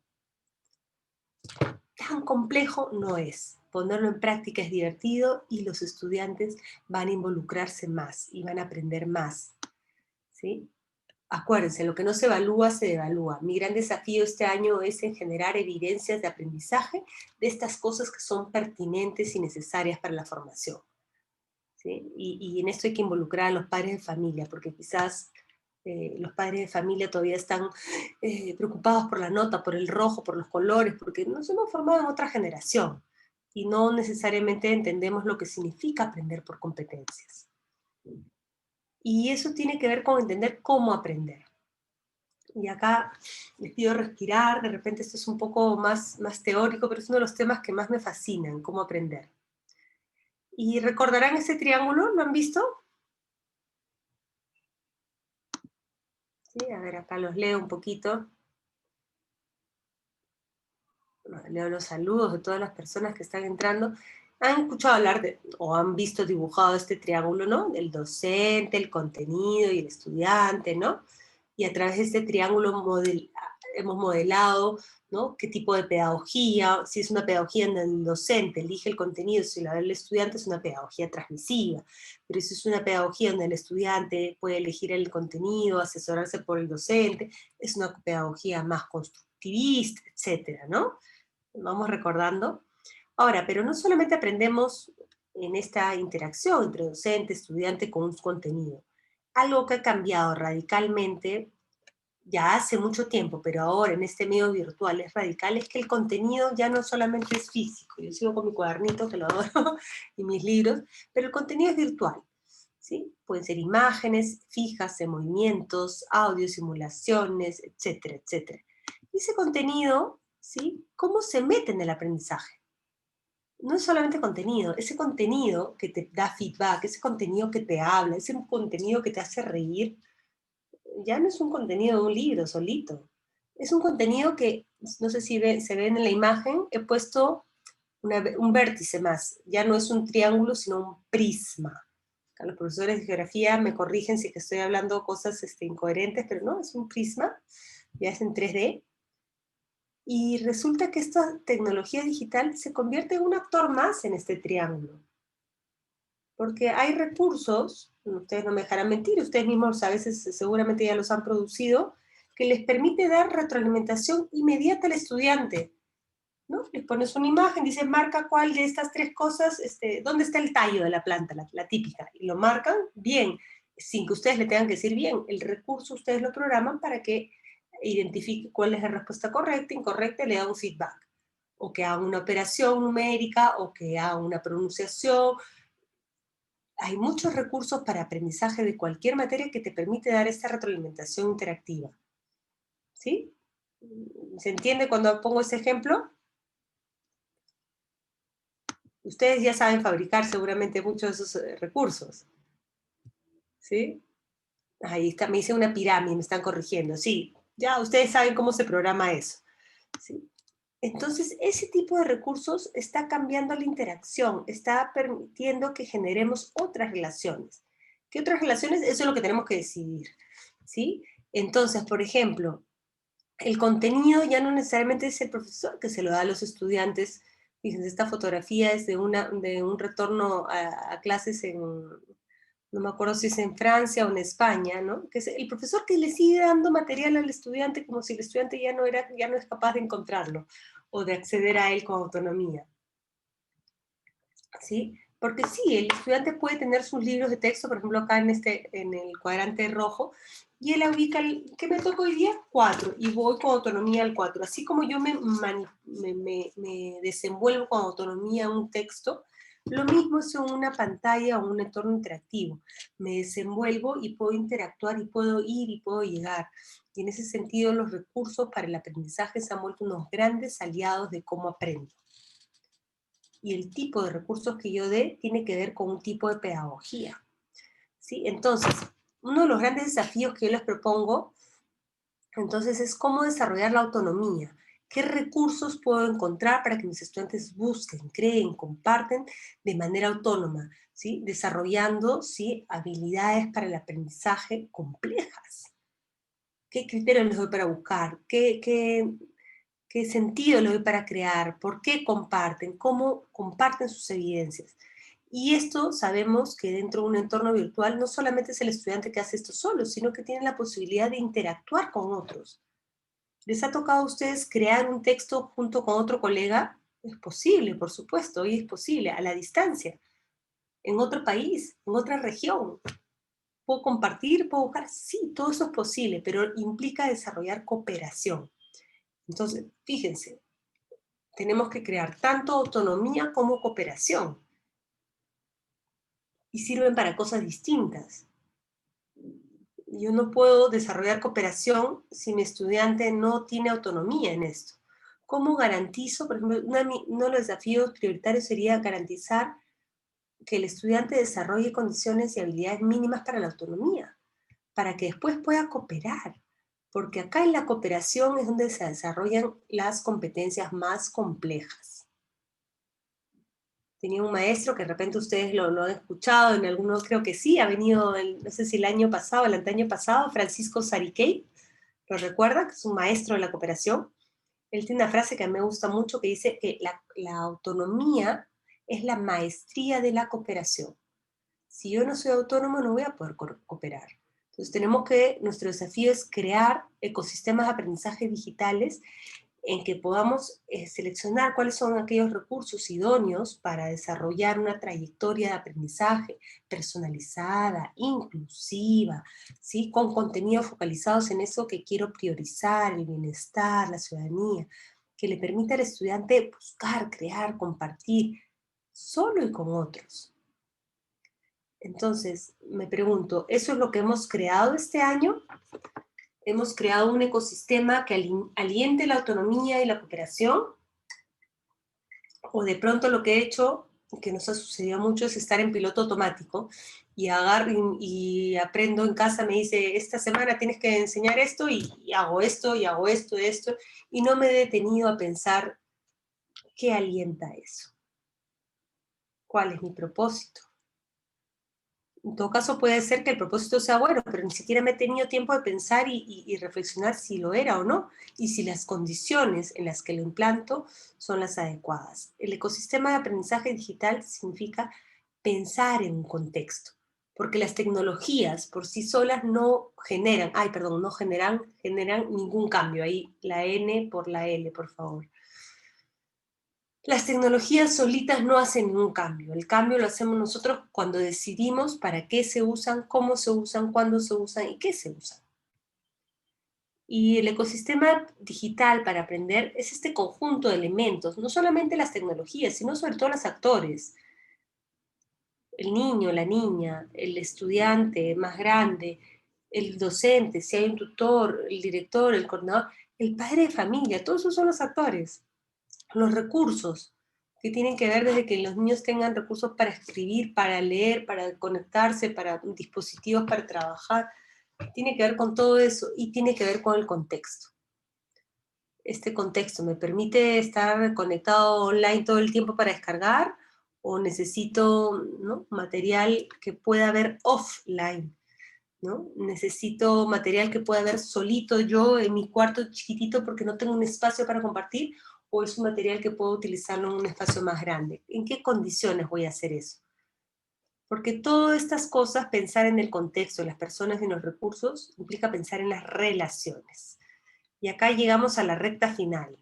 Tan complejo no es. Ponerlo en práctica es divertido y los estudiantes van a involucrarse más y van a aprender más, ¿sí? Acuérdense, lo que no se evalúa, se devalúa. Mi gran desafío este año es en generar evidencias de aprendizaje de estas cosas que son pertinentes y necesarias para la formación, ¿sí? Y en esto hay que involucrar a los padres de familia, porque quizás los padres de familia todavía están preocupados por la nota, por el rojo, por los colores, porque nos hemos formado en otra generación y no necesariamente entendemos lo que significa aprender por competencias. Y eso tiene que ver con entender cómo aprender. Y acá les pido respirar, de repente esto es un poco más teórico, pero es uno de los temas que más me fascinan, cómo aprender. ¿Y recordarán ese triángulo? ¿Lo han visto? Sí, a ver, acá los leo un poquito. Leo los saludos de todas las personas que están entrando. Han escuchado hablar o han visto dibujado este triángulo, ¿no? Del docente, el contenido y el estudiante, ¿no? Y a través de este triángulo hemos modelado, ¿no? Qué tipo de pedagogía, si es una pedagogía en el docente elige el contenido, si la del estudiante es una pedagogía transmisiva, pero si es una pedagogía donde el estudiante puede elegir el contenido, asesorarse por el docente, es una pedagogía más constructivista, etcétera, ¿no? Vamos recordando. Ahora, pero no solamente aprendemos en esta interacción entre docente, estudiante con un contenido. algo que ha cambiado radicalmente ya hace mucho tiempo, pero ahora en este medio virtual es radical, es que el contenido ya no solamente es físico. Yo sigo con mi cuadernito, que lo adoro, y mis libros, pero el contenido es virtual, ¿sí? Pueden ser imágenes fijas, de movimientos, audios, simulaciones, etcétera, etcétera. Y ese contenido, ¿sí? ¿Cómo se mete en el aprendizaje? No es solamente contenido, ese contenido que te da feedback, ese contenido que te habla, ese contenido que te hace reír, ya no es un contenido de un libro solito. Es un contenido que, no sé si se ven en la imagen, he puesto un vértice más. Ya no es un triángulo, sino un prisma. Acá los profesores de geografía me corrigen si que estoy hablando cosas incoherentes, pero no, es un prisma, ya es en 3D. Y resulta que esta tecnología digital se convierte en un actor más en este triángulo. Porque hay recursos, ustedes no me dejarán mentir, ustedes mismos a veces seguramente ya los han producido, que les permite dar retroalimentación inmediata al estudiante, ¿no? Les pones una imagen, dice, marca cuál de estas tres cosas, dónde está el tallo de la planta, la típica, y lo marcan bien, sin que ustedes le tengan que decir bien. El recurso ustedes lo programan para que identifique cuál es la respuesta correcta, incorrecta, y le da un feedback. O que haga una operación numérica, o que haga una pronunciación. Hay muchos recursos para aprendizaje de cualquier materia que te permite dar esta retroalimentación interactiva. ¿Sí? ¿Se entiende cuando pongo ese ejemplo? Ustedes ya saben fabricar seguramente muchos de esos recursos. ¿Sí? Ahí está, me hice una pirámide, me están corrigiendo. Sí, ya ustedes saben cómo se programa eso. ¿Sí? Entonces, ese tipo de recursos está cambiando la interacción, está permitiendo que generemos otras relaciones. ¿Qué otras relaciones? Eso es lo que tenemos que decidir, ¿sí? Entonces, por ejemplo, el contenido ya no necesariamente es el profesor que se lo da a los estudiantes. Fíjense, esta fotografía es de un retorno a clases en, no me acuerdo si es en Francia o en España, ¿no? Que es el profesor que le sigue dando material al estudiante como si el estudiante ya no es capaz de encontrarlo o de acceder a él con autonomía. ¿Sí? Porque sí, el estudiante puede tener sus libros de texto, por ejemplo, acá en el cuadrante rojo, y él ubica, ¿qué me toca hoy día? 4, y voy con autonomía al 4. Así como yo me desenvuelvo con autonomía en un texto, lo mismo es en una pantalla o un entorno interactivo. Me desenvuelvo y puedo interactuar y puedo ir y puedo llegar. Y en ese sentido, los recursos para el aprendizaje se han vuelto unos grandes aliados de cómo aprendo. Y el tipo de recursos que yo dé tiene que ver con un tipo de pedagogía. ¿Sí? Entonces, uno de los grandes desafíos que yo les propongo, entonces, es cómo desarrollar la autonomía. ¿Qué recursos puedo encontrar para que mis estudiantes busquen, creen, comparten de manera autónoma? ¿Sí? Desarrollando, ¿sí?, habilidades para el aprendizaje complejas. ¿Qué criterios les doy para buscar? ¿Qué sentido le doy para crear? ¿Por qué comparten? ¿Cómo comparten sus evidencias? Y esto sabemos que dentro de un entorno virtual no solamente es el estudiante que hace esto solo, sino que tiene la posibilidad de interactuar con otros. ¿Les ha tocado a ustedes crear un texto junto con otro colega? Es posible, por supuesto, hoy es posible, a la distancia, en otro país, en otra región. ¿Puedo compartir? ¿Puedo buscar? Sí, todo eso es posible, pero implica desarrollar cooperación. Entonces, fíjense, tenemos que crear tanto autonomía como cooperación. Y sirven para cosas distintas. Yo no puedo desarrollar cooperación si mi estudiante no tiene autonomía en esto. ¿Cómo garantizo? Por ejemplo, uno de los desafíos prioritarios sería garantizar que el estudiante desarrolle condiciones y habilidades mínimas para la autonomía, para que después pueda cooperar. Porque acá en la cooperación es donde se desarrollan las competencias más complejas. Tenía un maestro que de repente ustedes lo han escuchado, en algunos creo que sí, ha venido, no sé si el año pasado, el anteaño pasado, Francisco Sariquey, ¿lo recuerda? Que es un maestro de la cooperación. Él tiene una frase que a mí me gusta mucho que dice que la autonomía es la maestría de la cooperación. Si yo no soy autónomo, no voy a poder cooperar. Entonces nuestro desafío es crear ecosistemas de aprendizaje digitales en que podamos seleccionar cuáles son aquellos recursos idóneos para desarrollar una trayectoria de aprendizaje personalizada, inclusiva, ¿sí? Con contenidos focalizados en eso que quiero priorizar, el bienestar, la ciudadanía, que le permita al estudiante buscar, crear, compartir, solo y con otros. Entonces, me pregunto, ¿eso es lo que hemos creado este año? ¿Hemos creado un ecosistema que aliente la autonomía y la cooperación? ¿O de pronto lo que he hecho, que nos ha sucedido mucho, es estar en piloto automático y agarro y aprendo en casa, me dice, esta semana tienes que enseñar esto y hago esto, y hago esto, y no me he detenido a pensar qué alienta eso? ¿Cuál es mi propósito? En todo caso puede ser que el propósito sea bueno, pero ni siquiera me he tenido tiempo de pensar y reflexionar si lo era o no, y si las condiciones en las que lo implanto son las adecuadas. El ecosistema de aprendizaje digital significa pensar en un contexto, porque las tecnologías por sí solas no generan, generan ningún cambio. Ahí la N por la L, por favor. Las tecnologías solitas no hacen ningún cambio. El cambio lo hacemos nosotros cuando decidimos para qué se usan, cómo se usan, cuándo se usan y qué se usan. Y el ecosistema digital para aprender es este conjunto de elementos, no solamente las tecnologías, sino sobre todo los actores. El niño, la niña, el estudiante más grande, el docente, si hay un tutor, el director, el coordinador, el padre de familia, todos esos son los actores. Los recursos, que tienen que ver desde que los niños tengan recursos para escribir, para leer, para conectarse, para dispositivos para trabajar, tiene que ver con todo eso y tiene que ver con el contexto. Este contexto me permite estar conectado online todo el tiempo para descargar o necesito, ¿no?, material que pueda ver offline, ¿no? Necesito material que pueda ver solito yo en mi cuarto chiquitito porque no tengo un espacio para compartir, o es un material que puedo utilizarlo en un espacio más grande. ¿En qué condiciones voy a hacer eso? Porque todas estas cosas, pensar en el contexto, en las personas y en los recursos, implica pensar en las relaciones. Y acá llegamos a la recta final.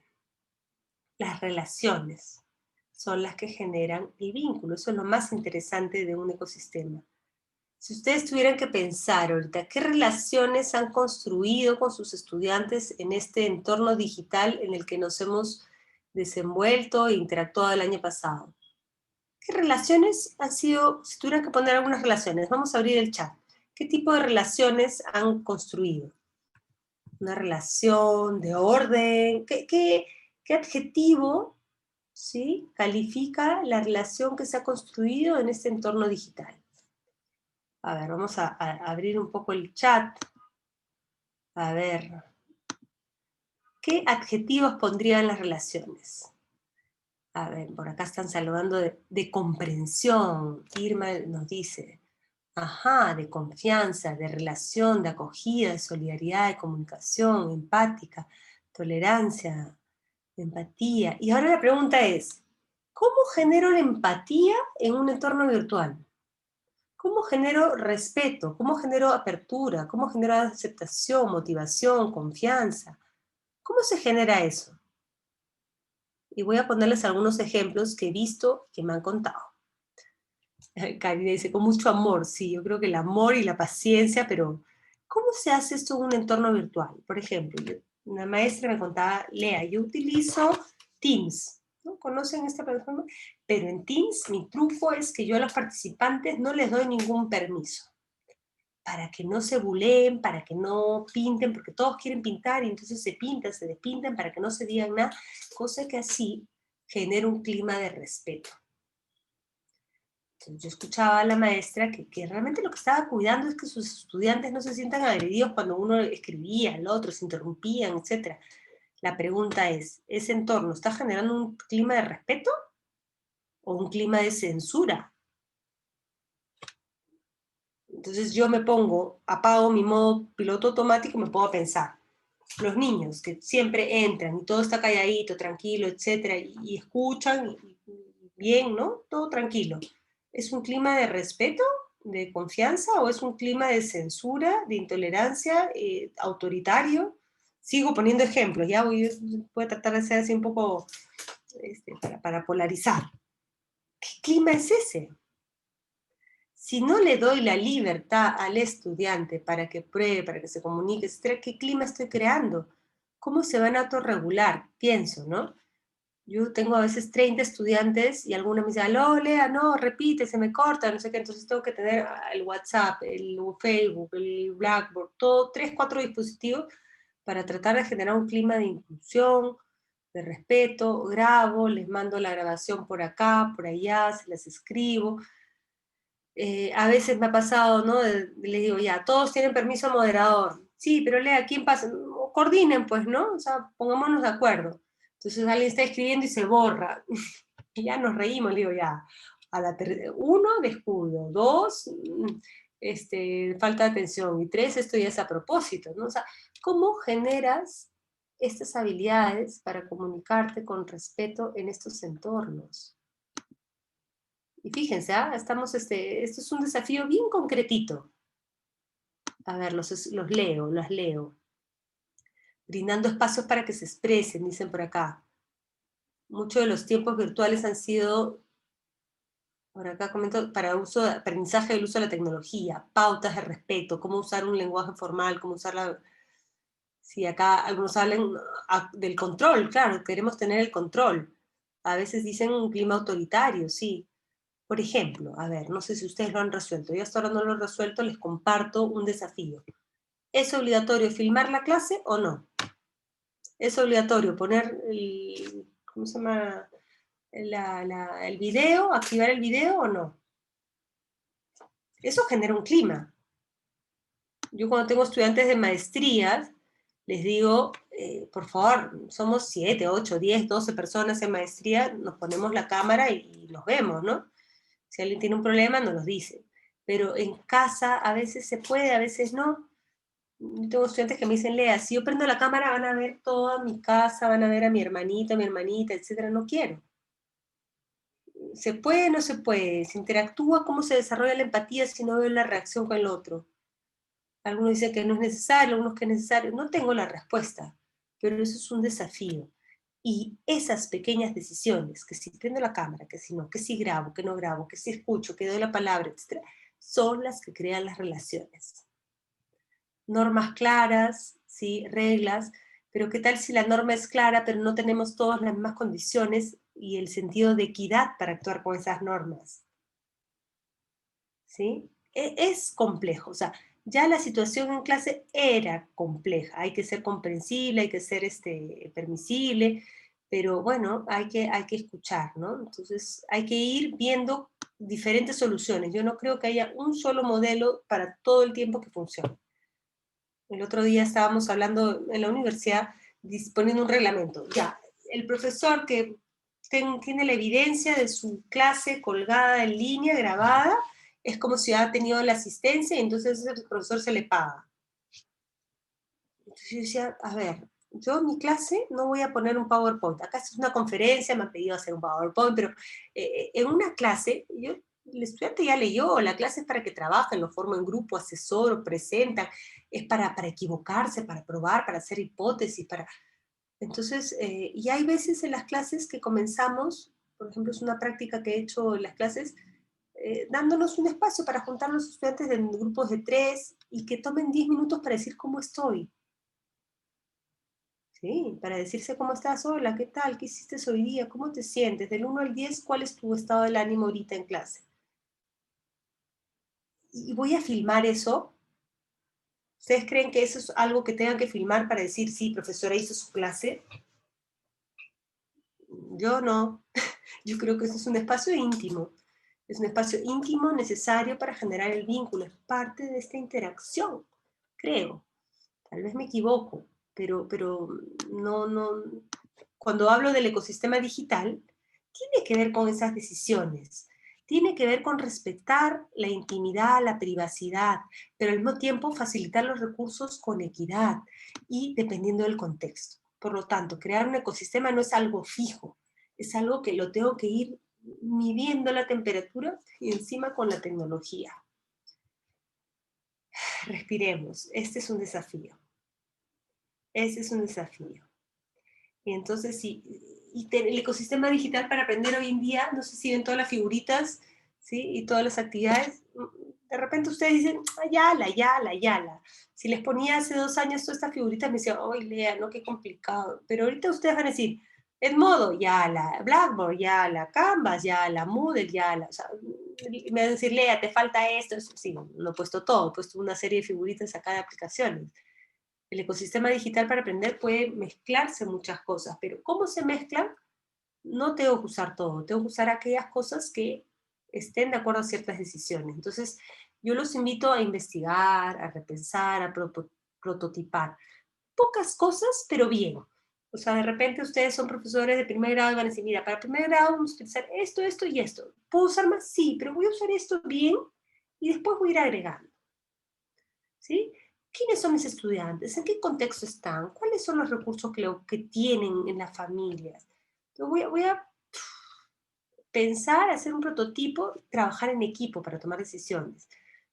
Las relaciones son las que generan el vínculo. Eso es lo más interesante de un ecosistema. Si ustedes tuvieran que pensar ahorita, ¿qué relaciones han construido con sus estudiantes en este entorno digital en el que nos hemos desenvuelto e interactuado el año pasado? ¿Qué relaciones han sido, si tuvieran que poner algunas relaciones, vamos a abrir el chat, ¿qué tipo de relaciones han construido? ¿Una relación de orden? ¿Qué adjetivo, ¿sí?, califica la relación que se ha construido en este entorno digital? A ver, vamos a abrir un poco el chat. A ver, ¿qué adjetivos pondrían las relaciones? A ver, por acá están saludando de comprensión. Irma nos dice, ajá, de confianza, de relación, de acogida, de solidaridad, de comunicación, empática, tolerancia, empatía. Y ahora la pregunta es, ¿cómo genero la empatía en un entorno virtual? ¿Cómo genero respeto? ¿Cómo genero apertura? ¿Cómo genero aceptación, motivación, confianza? ¿Cómo se genera eso? Y voy a ponerles algunos ejemplos que he visto que me han contado. Karina dice, con mucho amor. Sí, yo creo que el amor y la paciencia, pero ¿cómo se hace esto en un entorno virtual? Por ejemplo, una maestra me contaba, Lea, yo utilizo Teams. ¿No conocen esta plataforma? Pero en Teams mi truco es que yo a los participantes no les doy ningún permiso, para que no se buleen, para que no pinten, porque todos quieren pintar y entonces se pintan, se despintan para que no se digan nada, cosa que así genera un clima de respeto. Entonces yo escuchaba a la maestra que realmente lo que estaba cuidando es que sus estudiantes no se sientan agredidos cuando uno escribía, el otro se interrumpían, etc. La pregunta es, ¿ese entorno está generando un clima de respeto o un clima de censura? Entonces yo me pongo, apago mi modo piloto automático y me pongo a pensar. Los niños que siempre entran y todo está calladito, tranquilo, etcétera, y escuchan bien, ¿no? Todo tranquilo. ¿Es un clima de respeto, de confianza o es un clima de censura, de intolerancia, autoritario? sigo poniendo ejemplos, ya voy a tratar de ser así un poco para polarizar. ¿Qué clima es ese? Si no le doy la libertad al estudiante para que pruebe, para que se comunique, etcétera, ¿qué clima estoy creando? ¿Cómo se van a autorregular? Pienso, ¿no? Yo tengo a veces 30 estudiantes y algunos me dicen, aló, Lea, no, repite, se me corta, no sé qué, entonces tengo que tener el WhatsApp, el Facebook, el Blackboard, todo, 3, 4 dispositivos para tratar de generar un clima de inclusión, de respeto, grabo, les mando la grabación por acá, por allá, se las escribo. A veces me ha pasado, ¿no? Les digo, ya, todos tienen permiso moderador. Sí, pero Lea, ¿quién pasa? Coordinen, pues, ¿no? O sea, pongámonos de acuerdo. Entonces alguien está escribiendo y se borra. Y ya nos reímos, le digo, ya. Uno, descuido. Dos, falta de atención. Y tres, esto ya es a propósito, ¿no? O sea, ¿cómo generas estas habilidades para comunicarte con respeto en estos entornos? Y fíjense, esto es un desafío bien concretito. A ver, los leo, las leo. Brindando espacios para que se expresen, dicen por acá. Muchos de los tiempos virtuales han sido, por acá comento, para uso de aprendizaje del uso de la tecnología, pautas de respeto, cómo usar un lenguaje formal, cómo usar la... Sí, acá algunos hablan del control, claro, queremos tener el control. A veces dicen un clima autoritario, sí. Por ejemplo, a ver, no sé si ustedes lo han resuelto, yo hasta ahora no lo he resuelto, les comparto un desafío. ¿Es obligatorio filmar la clase o no? ¿Es obligatorio poner ¿cómo se llama? El video, activar el video o no? Eso genera un clima. Yo cuando tengo estudiantes de maestrías, les digo, por favor, somos 7, 8, 10, 12 personas en maestría, nos ponemos la cámara y nos vemos, ¿no? Si alguien tiene un problema, nos lo dice. Pero en casa a veces se puede, a veces no. Yo tengo estudiantes que me dicen, Lea, si yo prendo la cámara van a ver toda mi casa, van a ver a mi hermanito, a mi hermanita, etcétera. No quiero. ¿Se puede o no se puede? ¿Se interactúa? ¿Cómo se desarrolla la empatía si no veo la reacción con el otro? Algunos dicen que no es necesario, algunos que es necesario. No tengo la respuesta, pero eso es un desafío. Y esas pequeñas decisiones, que si prendo la cámara, que si no, que si grabo, que no grabo, que si escucho, que doy la palabra, etc., son las que crean las relaciones. Normas claras, ¿sí? Reglas, pero ¿qué tal si la norma es clara, pero no tenemos todas las mismas condiciones y el sentido de equidad para actuar con esas normas? ¿Sí? Es complejo, o sea, ya la situación en clase era compleja, hay que ser comprensible, hay que ser permisible, pero bueno, hay que escuchar, ¿no? Entonces hay que ir viendo diferentes soluciones. Yo no creo que haya un solo modelo para todo el tiempo que funcione. El otro día estábamos hablando en la universidad, disponiendo un reglamento. Ya, el profesor que tiene la evidencia de su clase colgada en línea, grabada, es como si ha tenido la asistencia y entonces el profesor se le paga. Entonces yo decía, a ver, yo en mi clase no voy a poner un PowerPoint. Acá es una conferencia, me han pedido hacer un PowerPoint, pero en una clase, el estudiante ya leyó, la clase es para que trabajen, lo formo en grupo, asesoro, presentan, es para equivocarse, para probar, para hacer hipótesis, para... Entonces, y hay veces en las clases que comenzamos, por ejemplo, es una práctica que he hecho en las clases, dándonos un espacio para juntar a los estudiantes en grupos de 3 y que tomen 10 minutos para decir cómo estoy. ¿Sí? Para decirse cómo estás, hola, ¿qué tal? ¿Qué hiciste hoy día? ¿Cómo te sientes? Del 1 al 10, ¿cuál es tu estado del ánimo ahorita en clase? Y voy a filmar eso. ¿Ustedes creen que eso es algo que tengan que filmar para decir, sí, profesora hizo su clase? Yo no. Yo creo que eso es un espacio íntimo. Es un espacio íntimo necesario para generar el vínculo. Es parte de esta interacción, creo. Tal vez me equivoco, pero no. Cuando hablo del ecosistema digital, tiene que ver con esas decisiones. Tiene que ver con respetar la intimidad, la privacidad, pero al mismo tiempo facilitar los recursos con equidad y dependiendo del contexto. Por lo tanto, crear un ecosistema no es algo fijo, es algo que lo tengo que ir midiendo la temperatura y encima con la tecnología. Respiremos, este es un desafío. Ese es un desafío. Y entonces, el ecosistema digital para aprender hoy en día, no sé si ven todas las figuritas, ¿sí? Y todas las actividades, de repente ustedes dicen, yala, yala, yala. Si les ponía hace 2 años todas estas figuritas, me decían, ¡ay, Lea, no, qué complicado! Pero ahorita ustedes van a decir, Edmodo, yala, Blackboard, yala, Canvas, yala, Moodle, yala. O sea, me van a decir, Lea, te falta esto. Sí, lo he puesto todo, he puesto una serie de figuritas acá de aplicaciones. El ecosistema digital para aprender puede mezclarse muchas cosas, pero ¿cómo se mezclan? No tengo que usar todo, tengo que usar aquellas cosas que estén de acuerdo a ciertas decisiones. Entonces, yo los invito a investigar, a repensar, a prototipar. Pocas cosas, pero bien. O sea, de repente ustedes son profesores de primer grado y van a decir, mira, para primer grado vamos a utilizar esto, esto y esto. ¿Puedo usar más? Sí, pero voy a usar esto bien y después voy a ir agregando. ¿Sí? ¿Quiénes son mis estudiantes? ¿En qué contexto están? ¿Cuáles son los recursos que tienen en las familias? Voy a pensar, hacer un prototipo, trabajar en equipo para tomar decisiones.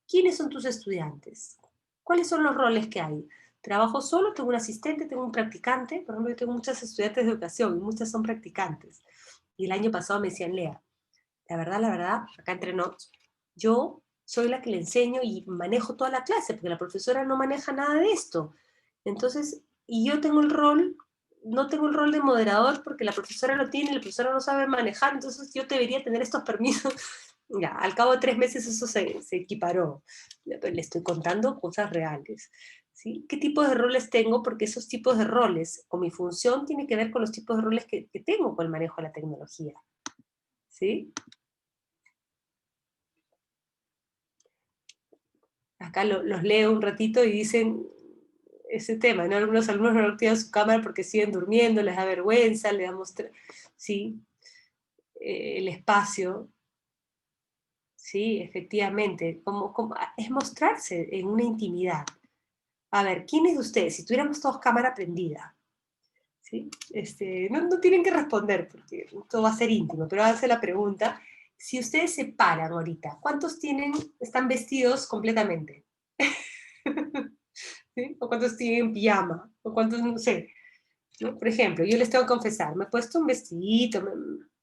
¿Quiénes son tus estudiantes? ¿Cuáles son los roles que hay? ¿Trabajo solo? ¿Tengo un asistente? ¿Tengo un practicante? Por ejemplo, yo tengo muchas estudiantes de educación y muchas son practicantes. Y el año pasado me decían, Lea, la verdad, acá entre nos, yo soy la que le enseño y manejo toda la clase, porque la profesora no maneja nada de esto. Entonces, y yo tengo el rol, no tengo el rol de moderador porque la profesora lo tiene y la profesora no sabe manejar, entonces yo debería tener estos permisos. Ya, al cabo de 3 meses eso se equiparó. Le estoy contando cosas reales. ¿Sí? ¿Qué tipos de roles tengo? Porque esos tipos de roles, o mi función, tiene que ver con los tipos de roles que tengo con el manejo de la tecnología. ¿Sí? Acá los leo un ratito y dicen ese tema, ¿no? Algunos alumnos no activan su cámara porque siguen durmiendo, les da vergüenza, les damos, sí, el espacio, sí, efectivamente, es mostrarse en una intimidad. A ver, ¿quiénes de ustedes, si tuviéramos todos cámara prendida, ¿sí? No tienen que responder porque todo va a ser íntimo, pero háganse la pregunta, si ustedes se paran ahorita, ¿cuántos están vestidos completamente? ¿Sí? O cuántos tienen pijama, o cuántos, no sé, ¿no? Por ejemplo, yo les tengo que confesar, me he puesto un vestidito,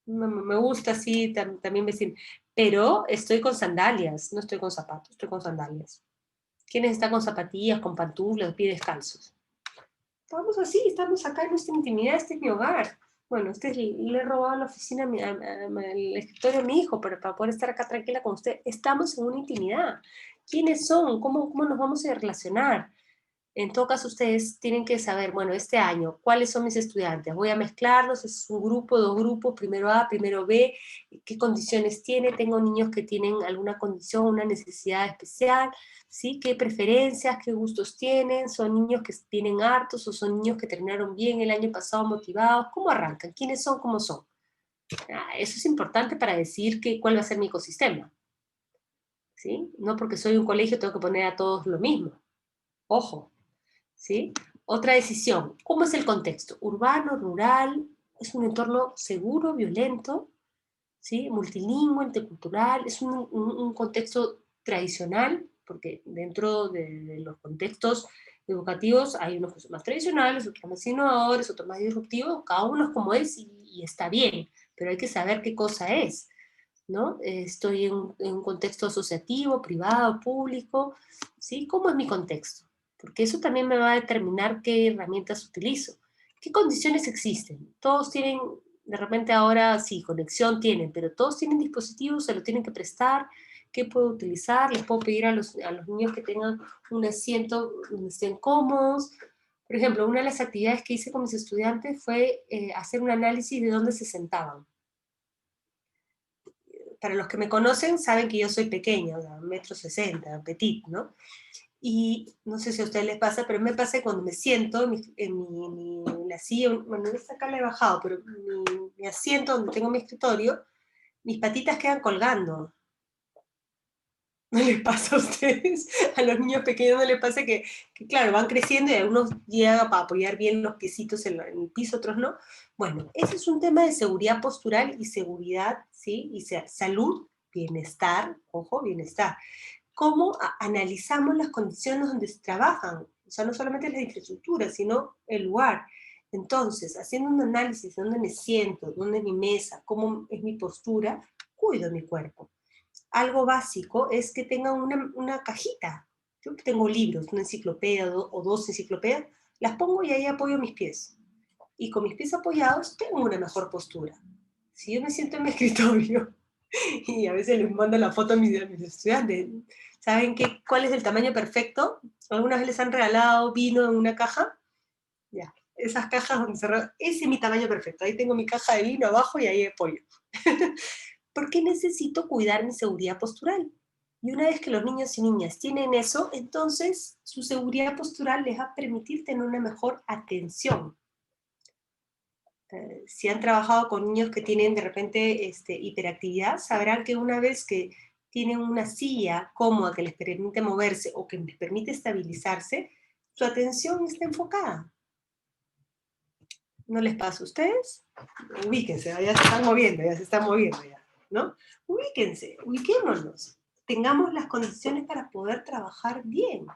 me gusta así también vestir, pero estoy con sandalias, no estoy con zapatos, estoy con sandalias. ¿Quiénes están con zapatillas, con pantuflas, pies descalzos? Estamos así, estamos acá en nuestra intimidad, este es mi hogar. Bueno, le he robado la oficina, el escritorio a mi hijo para poder estar acá tranquila con usted. Estamos en una intimidad. ¿Quiénes son? ¿Cómo nos vamos a relacionar? En todo caso, ustedes tienen que saber, bueno, este año, ¿cuáles son mis estudiantes? Voy a mezclarlos, es un grupo, 2 grupos, primero A, primero B, ¿qué condiciones tiene? Tengo niños que tienen alguna condición, una necesidad especial, ¿sí? ¿Qué preferencias, qué gustos tienen? ¿Son niños que tienen hartos o son niños que terminaron bien el año pasado motivados? ¿Cómo arrancan? ¿Quiénes son? ¿Cómo son? Eso es importante para decir cuál va a ser mi ecosistema, ¿sí? No porque soy un colegio tengo que poner a todos lo mismo. Ojo. ¿Sí? Otra decisión, ¿cómo es el contexto? Urbano, rural, es un entorno seguro, violento, ¿sí? Multilingüe, intercultural, es un contexto tradicional, porque dentro de los contextos educativos hay unos que son más tradicionales, otros más innovadores, otros más disruptivos, cada uno es como es y está bien, pero hay que saber qué cosa es, ¿no? Estoy en un contexto asociativo, privado, público, ¿sí? ¿Cómo es mi contexto? Porque eso también me va a determinar qué herramientas utilizo. ¿Qué condiciones existen? Todos tienen, de repente ahora sí, conexión tienen, pero todos tienen dispositivos, se lo tienen que prestar, ¿qué puedo utilizar? Les puedo pedir a los niños que tengan un asiento donde estén cómodos. Por ejemplo, una de las actividades que hice con mis estudiantes fue hacer un análisis de dónde se sentaban. Para los que me conocen saben que yo soy pequeña, o sea, 1,60 m, petit, ¿no? Y no sé si a ustedes les pasa, pero me pasa que cuando me siento en la silla, bueno, esta acá la he bajado, pero mi asiento donde tengo mi escritorio, mis patitas quedan colgando. ¿No les pasa a ustedes? A los niños pequeños no les pasa que claro, van creciendo y algunos llegan para apoyar bien los piecitos en el piso, otros no. Bueno, ese es un tema de seguridad postural y seguridad, ¿sí? Y salud, bienestar, ojo, bienestar. ¿Cómo analizamos las condiciones donde se trabajan? O sea, no solamente la infraestructura, sino el lugar. Entonces, haciendo un análisis de dónde me siento, dónde es mi mesa, cómo es mi postura, cuido mi cuerpo. Algo básico es que tenga una cajita. Yo tengo libros, una enciclopedia o dos enciclopedias, las pongo y ahí apoyo mis pies. Y con mis pies apoyados tengo una mejor postura. Si yo me siento en mi escritorio, y a veces les mando la foto a mis estudiantes, ¿saben cuál es el tamaño perfecto? ¿Alguna vez les han regalado vino en una caja? Ya, esas cajas donde ese es mi tamaño perfecto. Ahí tengo mi caja de vino abajo y ahí apoyo. Porque necesito cuidar mi seguridad postural. Y una vez que los niños y niñas tienen eso, entonces su seguridad postural les va a permitir tener una mejor atención. Si han trabajado con niños que tienen de repente hiperactividad, sabrán que una vez que tienen una silla cómoda que les permite moverse o que les permite estabilizarse, su atención está enfocada. ¿No les pasa a ustedes? Ubíquense, ya se están moviendo, ya, ¿no? Ubíquense, ubiquémonos. Tengamos las condiciones para poder trabajar bien.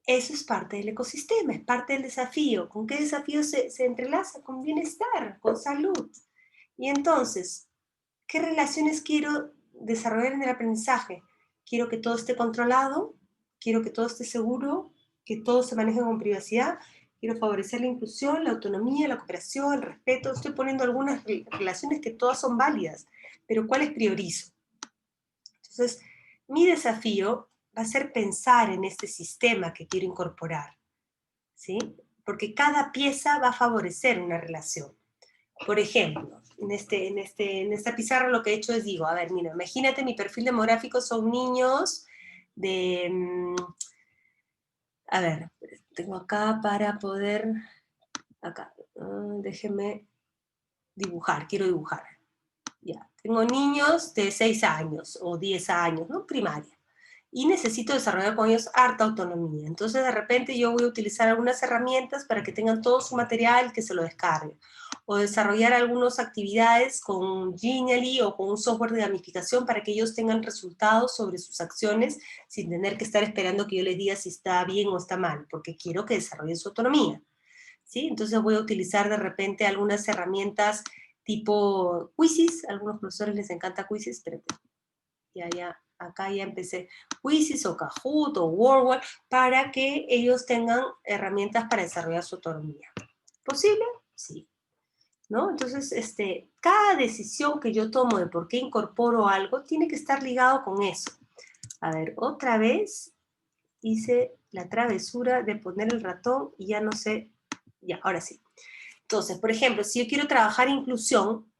Eso es parte del ecosistema, es parte del desafío. ¿Con qué desafío se entrelaza? Con bienestar, con salud. Y entonces, ¿qué relaciones quiero desarrollar en el aprendizaje? Quiero que todo esté controlado, quiero que todo esté seguro, que todo se maneje con privacidad, quiero favorecer la inclusión, la autonomía, la cooperación, el respeto. Estoy poniendo algunas relaciones que todas son válidas, pero ¿cuáles priorizo? Entonces, mi desafío va a ser pensar en este sistema que quiero incorporar, ¿sí? Porque cada pieza va a favorecer una relación. Por ejemplo, en esta pizarra lo que he hecho es, digo, a ver, mira, imagínate mi perfil demográfico son niños de, a ver, tengo acá para poder, acá, déjenme dibujar, quiero dibujar. Ya, tengo niños de 6 años o 10 años, ¿no? Primaria. Y necesito desarrollar con ellos harta autonomía. Entonces, de repente, yo voy a utilizar algunas herramientas para que tengan todo su material, que se lo descarguen. O desarrollar algunas actividades con Genially o con un software de gamificación para que ellos tengan resultados sobre sus acciones sin tener que estar esperando que yo les diga si está bien o está mal, porque quiero que desarrollen su autonomía, ¿sí? Entonces voy a utilizar de repente algunas herramientas tipo Quizzes. A algunos profesores les encanta Quizzes, pero acá ya empecé. Quizzes o Kahoot o WordWall para que ellos tengan herramientas para desarrollar su autonomía. ¿Posible? Sí. ¿No? Entonces, cada decisión que yo tomo de por qué incorporo algo tiene que estar ligado con eso. A ver, otra vez hice la travesura de poner el ratón y ya no sé, ya, ahora sí. Entonces, por ejemplo, si yo quiero trabajar inclusión,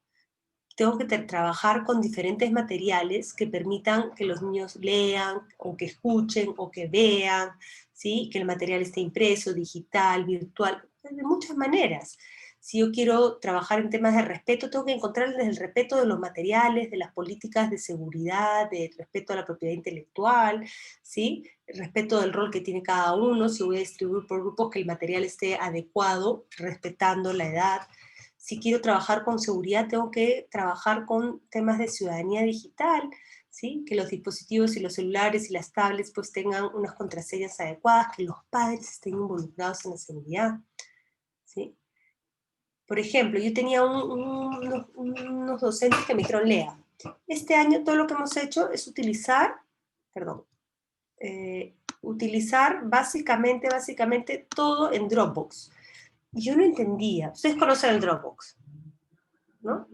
tengo que trabajar con diferentes materiales que permitan que los niños lean, o que escuchen, o que vean, ¿sí? Que el material esté impreso, digital, virtual, de muchas maneras. Si yo quiero trabajar en temas de respeto, tengo que encontrar desde el respeto de los materiales, de las políticas de seguridad, de respeto a la propiedad intelectual, ¿sí? El respeto del rol que tiene cada uno, si voy a distribuir por grupos, que el material esté adecuado, respetando la edad. Si quiero trabajar con seguridad, tengo que trabajar con temas de ciudadanía digital, ¿sí? Que los dispositivos y los celulares y las tablets pues tengan unas contraseñas adecuadas, que los padres estén involucrados en la seguridad, ¿sí? Por ejemplo, yo tenía unos docentes que me dijeron, Lea, este año todo lo que hemos hecho es utilizar básicamente todo en Dropbox. Y yo no entendía. Ustedes conocen el Dropbox, ¿no?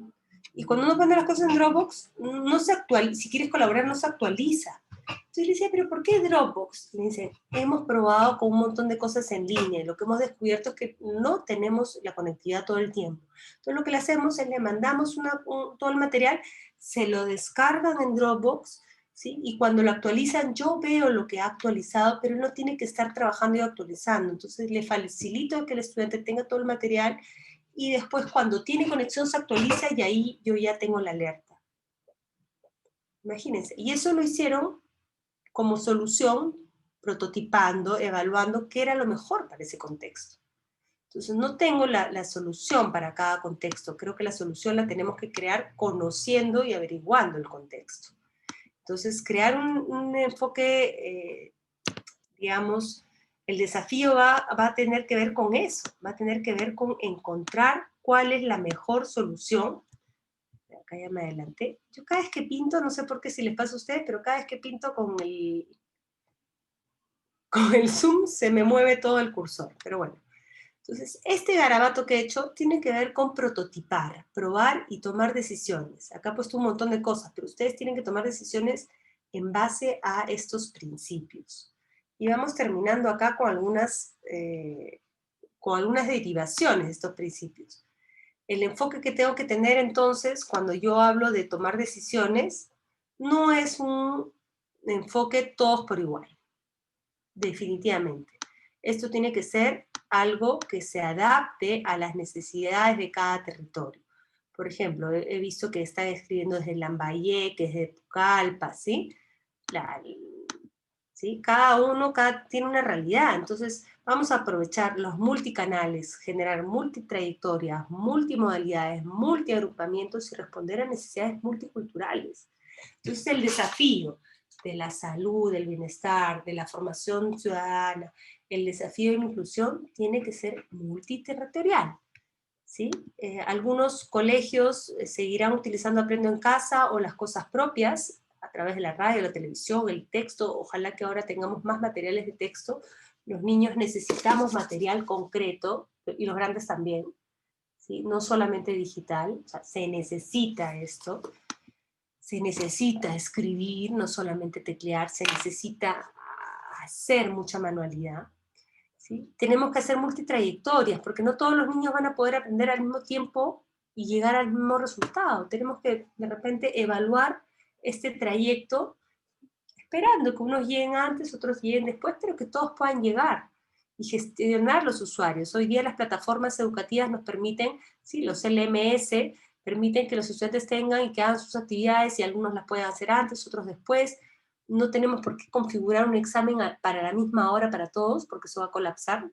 Y cuando uno pone las cosas en Dropbox, no se actualiza. Si quieres colaborar, no se actualiza. Entonces le decía, ¿pero por qué Dropbox? Me dice, hemos probado con un montón de cosas en línea. Lo que hemos descubierto es que no tenemos la conectividad todo el tiempo. Entonces lo que le hacemos es le mandamos todo el material, se lo descargan en Dropbox, ¿sí? Y cuando lo actualizan, yo veo lo que ha actualizado, pero no tiene que estar trabajando y actualizando. Entonces le facilito que el estudiante tenga todo el material y después cuando tiene conexión se actualiza y ahí yo ya tengo la alerta. Imagínense. Y eso lo hicieron como solución, prototipando, evaluando qué era lo mejor para ese contexto. Entonces no tengo la solución para cada contexto. Creo que la solución la tenemos que crear conociendo y averiguando el contexto. Entonces crear un enfoque, digamos, El desafío va a tener que ver con eso, va a tener que ver con encontrar cuál es la mejor solución. Acá ya me adelanté. Yo cada vez que pinto, no sé por qué si les pasa a ustedes, pero cada vez que pinto con el zoom se me mueve todo el cursor, pero bueno. Entonces, este garabato que he hecho tiene que ver con prototipar, probar y tomar decisiones. Acá he puesto un montón de cosas, pero ustedes tienen que tomar decisiones en base a estos principios. Y vamos terminando acá con algunas derivaciones de estos principios. El enfoque que tengo que tener entonces cuando yo hablo de tomar decisiones no es un enfoque todos por igual, definitivamente. Esto tiene que ser algo que se adapte a las necesidades de cada territorio. Por ejemplo, he visto que están escribiendo desde Lambayeque, desde Pucallpa, ¿sí? ¿Sí? Cada uno tiene una realidad, entonces vamos a aprovechar los multicanales, generar multitrayectorias, multimodalidades, multiagrupamientos y responder a necesidades multiculturales. Entonces el desafío de la salud, del bienestar, de la formación ciudadana, el desafío de la inclusión tiene que ser multiterritorial. ¿Sí? Algunos colegios seguirán utilizando Aprendo en Casa o las cosas propias a través de la radio, la televisión, el texto. Ojalá que ahora tengamos más materiales de texto. Los niños necesitamos material concreto, y los grandes también, ¿sí? No solamente digital, o sea, se necesita esto. Se necesita escribir, no solamente teclear, se necesita hacer mucha manualidad. ¿Sí? Tenemos que hacer multitrayectorias, porque no todos los niños van a poder aprender al mismo tiempo y llegar al mismo resultado. Tenemos que, de repente, evaluar este trayecto, esperando que unos lleguen antes, otros lleguen después, pero que todos puedan llegar y gestionar los usuarios. Hoy día las plataformas educativas nos permiten, ¿sí? Los LMS, permiten que los estudiantes tengan y que hagan sus actividades y algunos las pueden hacer antes, otros después. No tenemos por qué configurar un examen para la misma hora para todos, porque eso va a colapsar.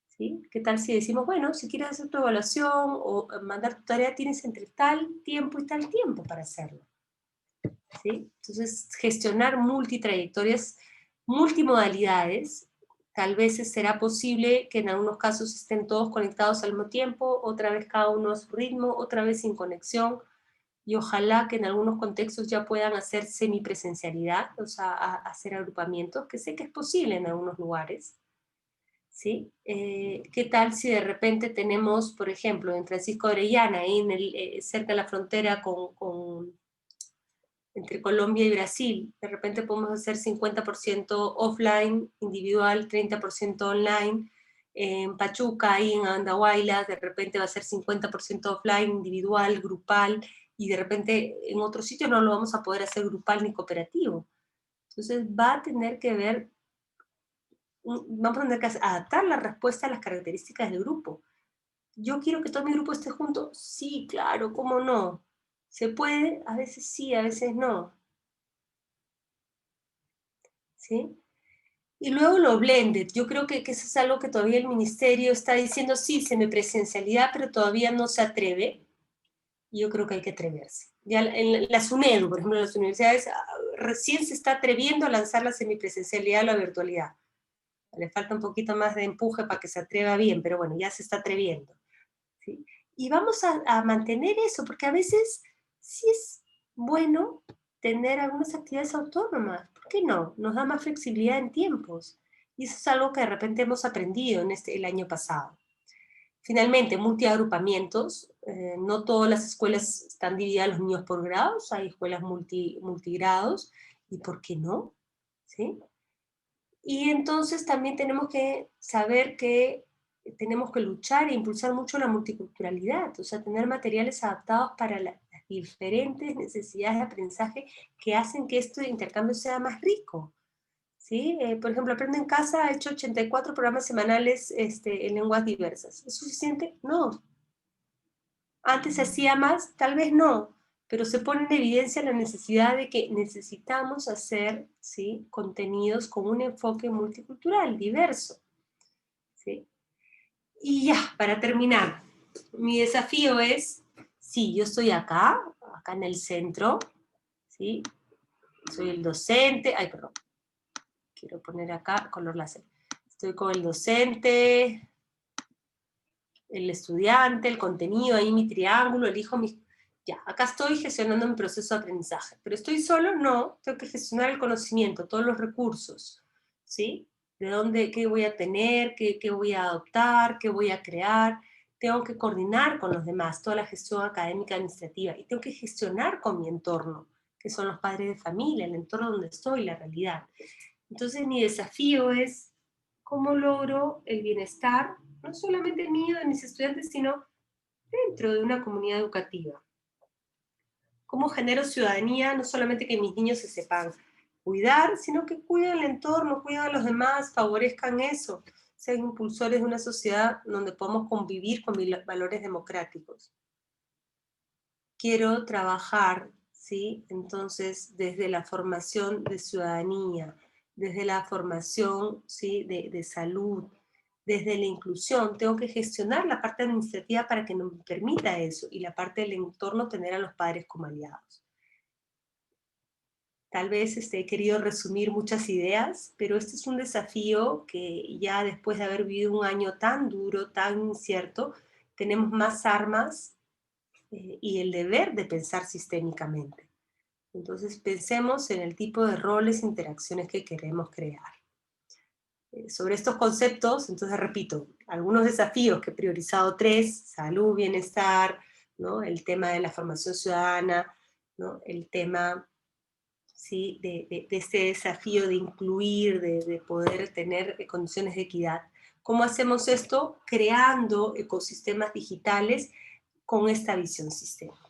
¿Sí? ¿Qué tal si decimos, bueno, si quieres hacer tu evaluación o mandar tu tarea, tienes entre tal tiempo y tal tiempo para hacerlo? ¿Sí? Entonces, gestionar multitrayectorias, multimodalidades, tal vez será posible que en algunos casos estén todos conectados al mismo tiempo, otra vez cada uno a su ritmo, otra vez sin conexión, y ojalá que en algunos contextos ya puedan hacer semipresencialidad, o sea, hacer agrupamientos, que sé que es posible en algunos lugares. ¿Sí? ¿Qué tal si de repente tenemos, por ejemplo, en Francisco de Orellana, ahí cerca de la frontera entre Colombia y Brasil, de repente podemos hacer 50% offline, individual, 30% online? En Pachuca, ahí en Andahuaylas, de repente va a ser 50% offline, individual, grupal, y de repente en otros sitios no lo vamos a poder hacer grupal ni cooperativo. Entonces va a tener que ver, vamos a tener que adaptar la respuesta a las características del grupo. ¿Yo quiero que todo mi grupo esté junto? Sí, claro, ¿cómo no? ¿Se puede? A veces sí, a veces no. ¿Sí? Y luego lo blended. Yo creo que eso es algo que todavía el ministerio está diciendo, sí, semipresencialidad, pero todavía no se atreve. Y yo creo que hay que atreverse. Ya en la SUNEDU, por ejemplo, en las universidades, recién se está atreviendo a lanzar la semipresencialidad o la virtualidad. Le falta un poquito más de empuje para que se atreva bien, pero bueno, ya se está atreviendo. ¿Sí? Y vamos a mantener eso, porque a veces sí es bueno tener algunas actividades autónomas. ¿Por qué no? Nos da más flexibilidad en tiempos. Y eso es algo que de repente hemos aprendido en el año pasado. Finalmente, multiagrupamientos. No todas las escuelas están divididas los niños por grados, hay escuelas multigrados. ¿Y por qué no? ¿Sí? Y entonces también tenemos que saber que tenemos que luchar e impulsar mucho la multiculturalidad, o sea, tener materiales adaptados para las diferentes necesidades de aprendizaje que hacen que este intercambio sea más rico. ¿Sí? Por ejemplo, Aprendo en Casa ha hecho 84 programas semanales en lenguas diversas. ¿Es suficiente? No. ¿Antes se hacía más? Tal vez no, pero se pone en evidencia la necesidad de que necesitamos hacer, ¿sí?, contenidos con un enfoque multicultural, diverso. ¿Sí? Y ya, para terminar, mi desafío es, sí, yo estoy acá en el centro, ¿sí? Soy el docente, ay, perdón, quiero poner acá color láser. Estoy con el docente, el estudiante, el contenido, ahí mi triángulo, elijo mis... Ya, acá estoy gestionando mi proceso de aprendizaje. ¿Pero estoy solo? No, tengo que gestionar el conocimiento, todos los recursos, ¿sí? De dónde, qué voy a tener, qué voy a adoptar, qué voy a crear. Tengo que coordinar con los demás, toda la gestión académica administrativa, y tengo que gestionar con mi entorno, que son los padres de familia, el entorno donde estoy, la realidad. Entonces mi desafío es cómo logro el bienestar, no solamente mío, de mis estudiantes, sino dentro de una comunidad educativa. ¿Cómo genero ciudadanía? No solamente que mis niños se sepan cuidar, sino que cuiden el entorno, cuiden a los demás, favorezcan eso, sean impulsores de una sociedad donde podamos convivir con valores democráticos. Quiero trabajar, ¿sí? Entonces, desde la formación de ciudadanía, desde la formación, ¿sí? de salud, desde la inclusión, tengo que gestionar la parte administrativa para que nos permita eso, y la parte del entorno tener a los padres como aliados. Tal vez he querido resumir muchas ideas, pero este es un desafío que ya después de haber vivido un año tan duro, tan incierto, tenemos más armas y el deber de pensar sistémicamente. Entonces pensemos en el tipo de roles e interacciones que queremos crear. Sobre estos conceptos, entonces repito, algunos desafíos que he priorizado 3, salud, bienestar, ¿no? El tema de la formación ciudadana, ¿no? El tema, ¿sí? de este desafío de incluir, de poder tener condiciones de equidad. ¿Cómo hacemos esto? Creando ecosistemas digitales con esta visión sistémica.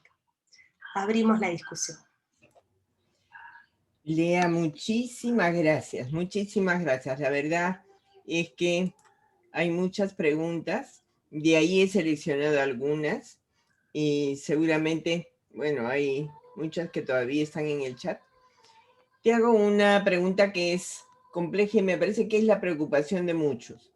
Abrimos la discusión. Lea, muchísimas gracias, muchísimas gracias. La verdad es que hay muchas preguntas, de ahí he seleccionado algunas y seguramente, bueno, hay muchas que todavía están en el chat. Te hago una pregunta que es compleja y me parece que es la preocupación de muchos.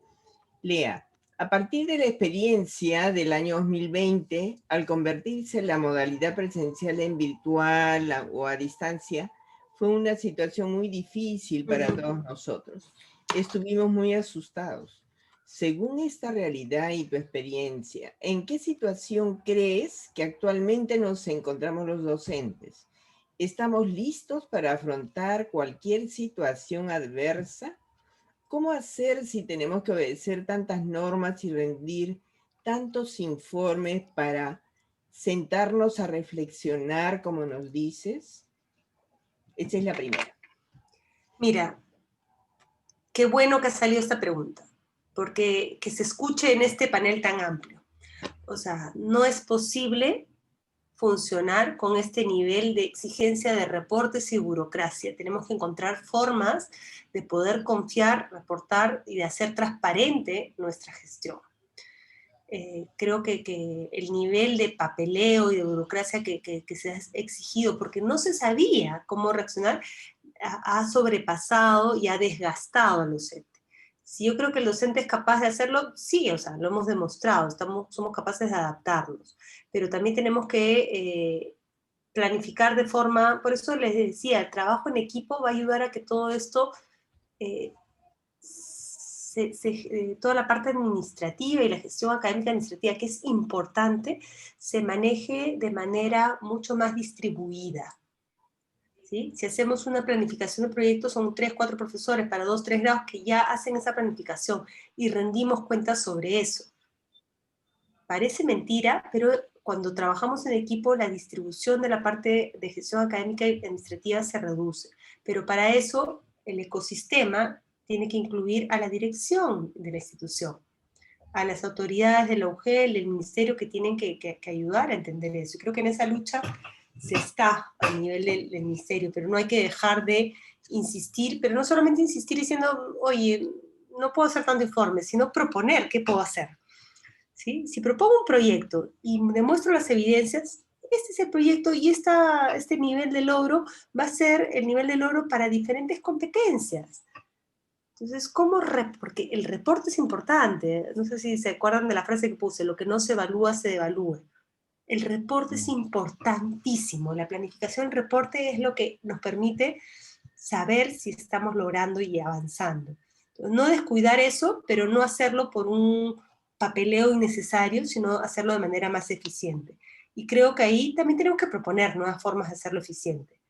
Lea, a partir de la experiencia del año 2020, al convertirse la modalidad presencial en virtual o a distancia, fue una situación muy difícil para todos nosotros. Estuvimos muy asustados. Según esta realidad y tu experiencia, ¿en qué situación crees que actualmente nos encontramos los docentes? ¿Estamos listos para afrontar cualquier situación adversa? ¿Cómo hacer si tenemos que obedecer tantas normas y rendir tantos informes para sentarnos a reflexionar, como nos dices? Esa es la primera. Mira, qué bueno que ha salido esta pregunta, porque que se escuche en este panel tan amplio. O sea, no es posible funcionar con este nivel de exigencia de reportes y burocracia. Tenemos que encontrar formas de poder confiar, reportar y de hacer transparente nuestra gestión. Creo que el nivel de papeleo y de burocracia que se ha exigido, porque no se sabía cómo reaccionar, ha sobrepasado y ha desgastado al docente. Si yo creo que el docente es capaz de hacerlo, sí, o sea, lo hemos demostrado, somos capaces de adaptarnos, pero también tenemos que planificar de forma, por eso les decía, el trabajo en equipo va a ayudar a que todo esto, toda la parte administrativa y la gestión académica administrativa, que es importante, se maneje de manera mucho más distribuida. ¿Sí? Si hacemos una planificación de proyectos, son 3, 4 profesores para 2, 3 grados que ya hacen esa planificación y rendimos cuentas sobre eso. Parece mentira, pero cuando trabajamos en equipo, la distribución de la parte de gestión académica y administrativa se reduce. Pero para eso, el ecosistema tiene que incluir a la dirección de la institución, a las autoridades de la UGEL, del ministerio, que tienen que ayudar a entender eso. Y creo que en esa lucha se está a nivel del ministerio, pero no hay que dejar de insistir, pero no solamente insistir diciendo, oye, no puedo hacer tanto informe, sino proponer qué puedo hacer. ¿Sí? Si propongo un proyecto y demuestro las evidencias, este es el proyecto y este nivel de logro va a ser el nivel de logro para diferentes competencias. Entonces, porque el reporte es importante, no sé si se acuerdan de la frase que puse, lo que no se evalúa, se devalúa. El reporte es importantísimo, la planificación del reporte es lo que nos permite saber si estamos logrando y avanzando. No descuidar eso, pero no hacerlo por un papeleo innecesario, sino hacerlo de manera más eficiente. Y creo que ahí también tenemos que proponer nuevas formas de hacerlo eficiente.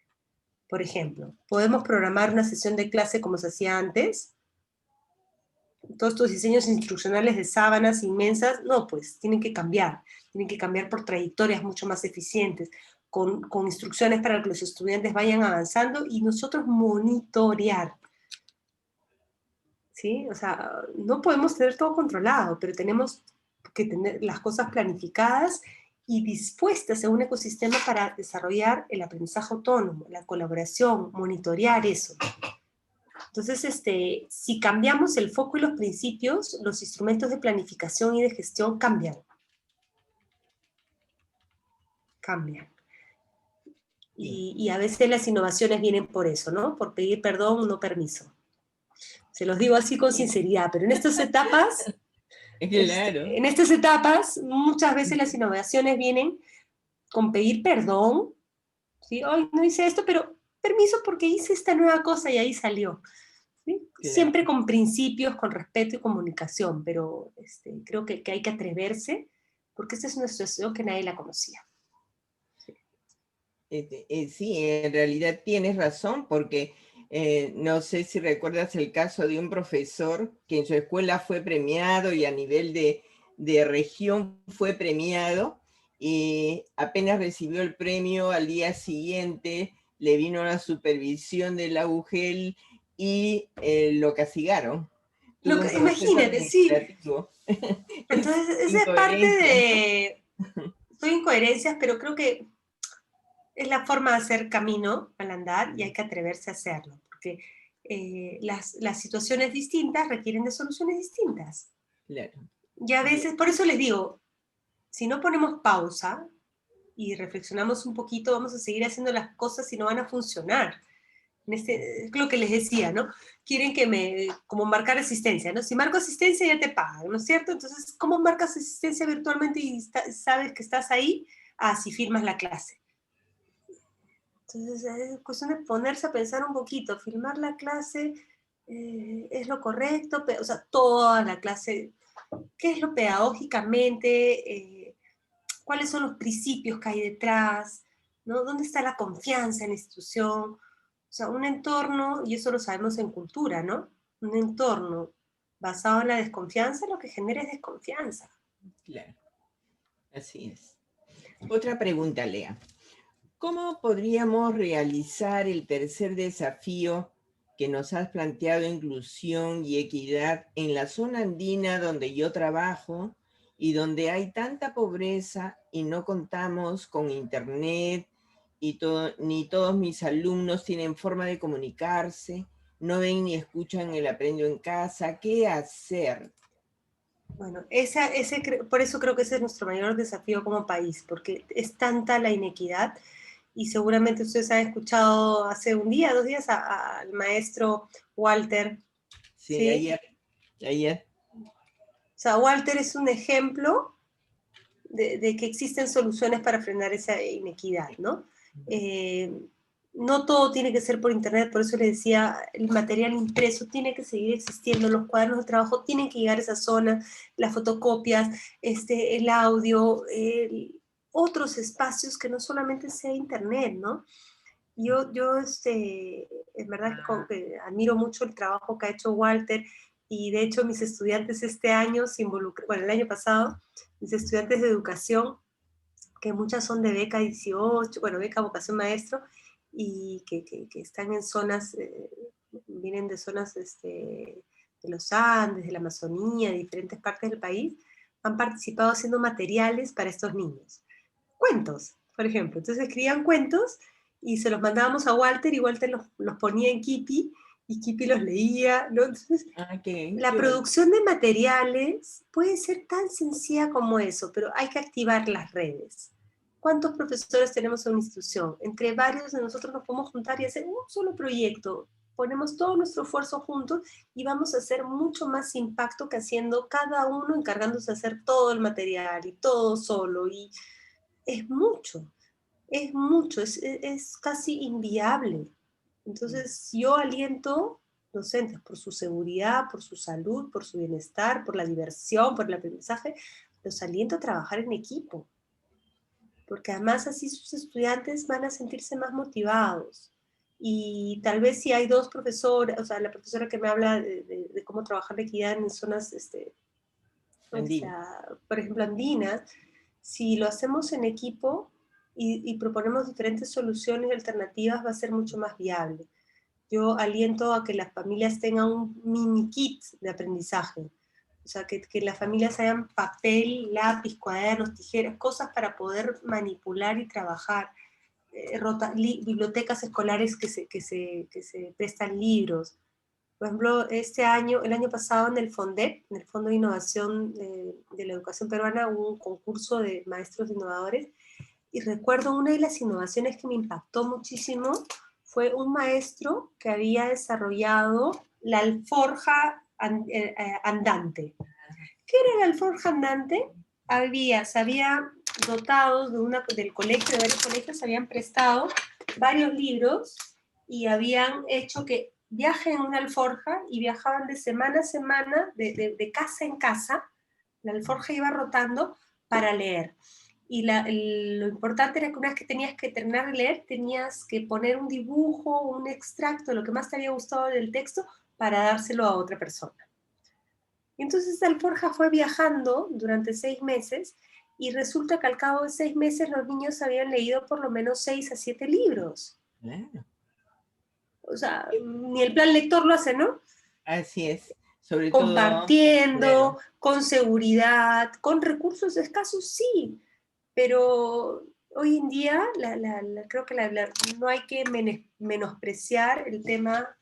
Por ejemplo, podemos programar una sesión de clase como se hacía antes. Todos estos diseños instruccionales de sábanas inmensas, no, pues tienen que cambiar por trayectorias mucho más eficientes, con instrucciones para que los estudiantes vayan avanzando y nosotros monitorear. ¿Sí? O sea, no podemos tener todo controlado, pero tenemos que tener las cosas planificadas y dispuestas en un ecosistema para desarrollar el aprendizaje autónomo, la colaboración, monitorear eso. Entonces, si cambiamos el foco y los principios, los instrumentos de planificación y de gestión cambian. Cambian. Y a veces las innovaciones vienen por eso, ¿no? Por pedir perdón, no permiso. Se los digo así con sinceridad, pero en estas etapas, Claro. en estas etapas, muchas veces las innovaciones vienen con pedir perdón, ¿sí? Hoy no hice esto, pero permiso porque hice esta nueva cosa y ahí salió. ¿Sí? Claro. Siempre con principios, con respeto y comunicación, pero creo que hay que atreverse, porque esta es una situación que nadie la conocía. Sí, en realidad tienes razón, porque no sé si recuerdas el caso de un profesor que en su escuela fue premiado y a nivel de región fue premiado, y apenas recibió el premio al día siguiente le vino la supervisión de la UGEL y lo castigaron. Imagínate, sí. Entonces, esa es parte de... Son incoherencias, pero creo que es la forma de hacer camino al andar y hay que atreverse a hacerlo, porque las situaciones distintas requieren de soluciones distintas. Claro. Y a veces, por eso les digo, si no ponemos pausa y reflexionamos un poquito, vamos a seguir haciendo las cosas y no van a funcionar. Es lo que les decía, ¿no? Quieren como marcar asistencia, ¿no? Si marco asistencia ya te pagan, ¿no es cierto? Entonces, ¿cómo marcas asistencia virtualmente y sabes que estás ahí? Ah, si firmas la clase. Entonces, es cuestión de ponerse a pensar un poquito, filmar la clase es lo correcto, o sea, toda la clase, ¿qué es lo pedagógicamente? ¿Cuáles son los principios que hay detrás? ¿No? ¿Dónde está la confianza en la institución? O sea, un entorno, y eso lo sabemos en cultura, ¿no? Un entorno basado en la desconfianza lo que genera es desconfianza. Claro, así es. Otra pregunta, Lea. ¿Cómo podríamos realizar el tercer desafío que nos has planteado, inclusión y equidad, en la zona andina donde yo trabajo y donde hay tanta pobreza y no contamos con internet y ni todos mis alumnos tienen forma de comunicarse, no ven ni escuchan el aprendo en casa? ¿Qué hacer? Bueno, por eso creo que ese es nuestro mayor desafío como país, porque es tanta la inequidad. Y seguramente ustedes han escuchado hace un día, 2 días, al maestro Walter. Sí, ¿sí? Ayer. O sea, Walter es un ejemplo de que existen soluciones para frenar esa inequidad, ¿no? No todo tiene que ser por internet, por eso les decía, el material impreso tiene que seguir existiendo, los cuadernos de trabajo tienen que llegar a esa zona, las fotocopias, el audio, otros espacios que no solamente sea internet, ¿no? Yo en verdad que admiro mucho el trabajo que ha hecho Walter, y de hecho mis estudiantes este año se involucran, bueno, el año pasado, mis estudiantes de educación, que muchas son de beca 18, bueno, beca vocación maestro, y que están en zonas, vienen de zonas de los Andes, de la Amazonía, de diferentes partes del país, han participado haciendo materiales para estos niños. Cuentos, por ejemplo. Entonces escribían cuentos y se los mandábamos a Walter y Walter los ponía en Kipi y Kipi los leía, ¿no? Entonces, la producción de materiales puede ser tan sencilla como eso, pero hay que activar las redes. ¿Cuántos profesores tenemos en una institución? Entre varios de nosotros nos podemos juntar y hacer un solo proyecto. Ponemos todo nuestro esfuerzo juntos y vamos a hacer mucho más impacto que haciendo cada uno encargándose de hacer todo el material y todo solo. Y es mucho, es casi inviable. Entonces yo aliento docentes, por su seguridad, por su salud, por su bienestar, por la diversión, por el aprendizaje, los aliento a trabajar en equipo, porque además así sus estudiantes van a sentirse más motivados. Y tal vez si hay dos profesores, o sea, la profesora que me habla de cómo trabajar la equidad en zonas, o sea, por ejemplo, andinas, si lo hacemos en equipo y proponemos diferentes soluciones y alternativas, va a ser mucho más viable. Yo aliento a que las familias tengan un mini kit de aprendizaje. O sea, que las familias hayan papel, lápiz, cuadernos, tijeras, cosas para poder manipular y trabajar. Bibliotecas escolares que se prestan libros. Por ejemplo, el año pasado en el FONDEP, en el Fondo de Innovación de la Educación Peruana, hubo un concurso de maestros innovadores, y recuerdo una de las innovaciones que me impactó muchísimo, fue un maestro que había desarrollado la alforja andante. ¿Qué era la alforja andante? Se había dotado del colegio, de varios colegios, se habían prestado varios libros y habían hecho que viajen en una alforja y viajaban de semana a semana, de casa en casa. La alforja iba rotando para leer. Y lo importante era que una vez que tenías que terminar de leer, tenías que poner un dibujo, un extracto de lo que más te había gustado del texto para dárselo a otra persona. Y entonces Alforja fue viajando durante 6 meses y resulta que al cabo de 6 meses los niños habían leído por lo menos 6 a 7 libros. Claro. O sea, ni el plan lector lo hace, ¿no? Así es. Sobre compartiendo, todo, claro, con seguridad, con recursos escasos, sí, pero hoy en día creo que no hay que menospreciar el tema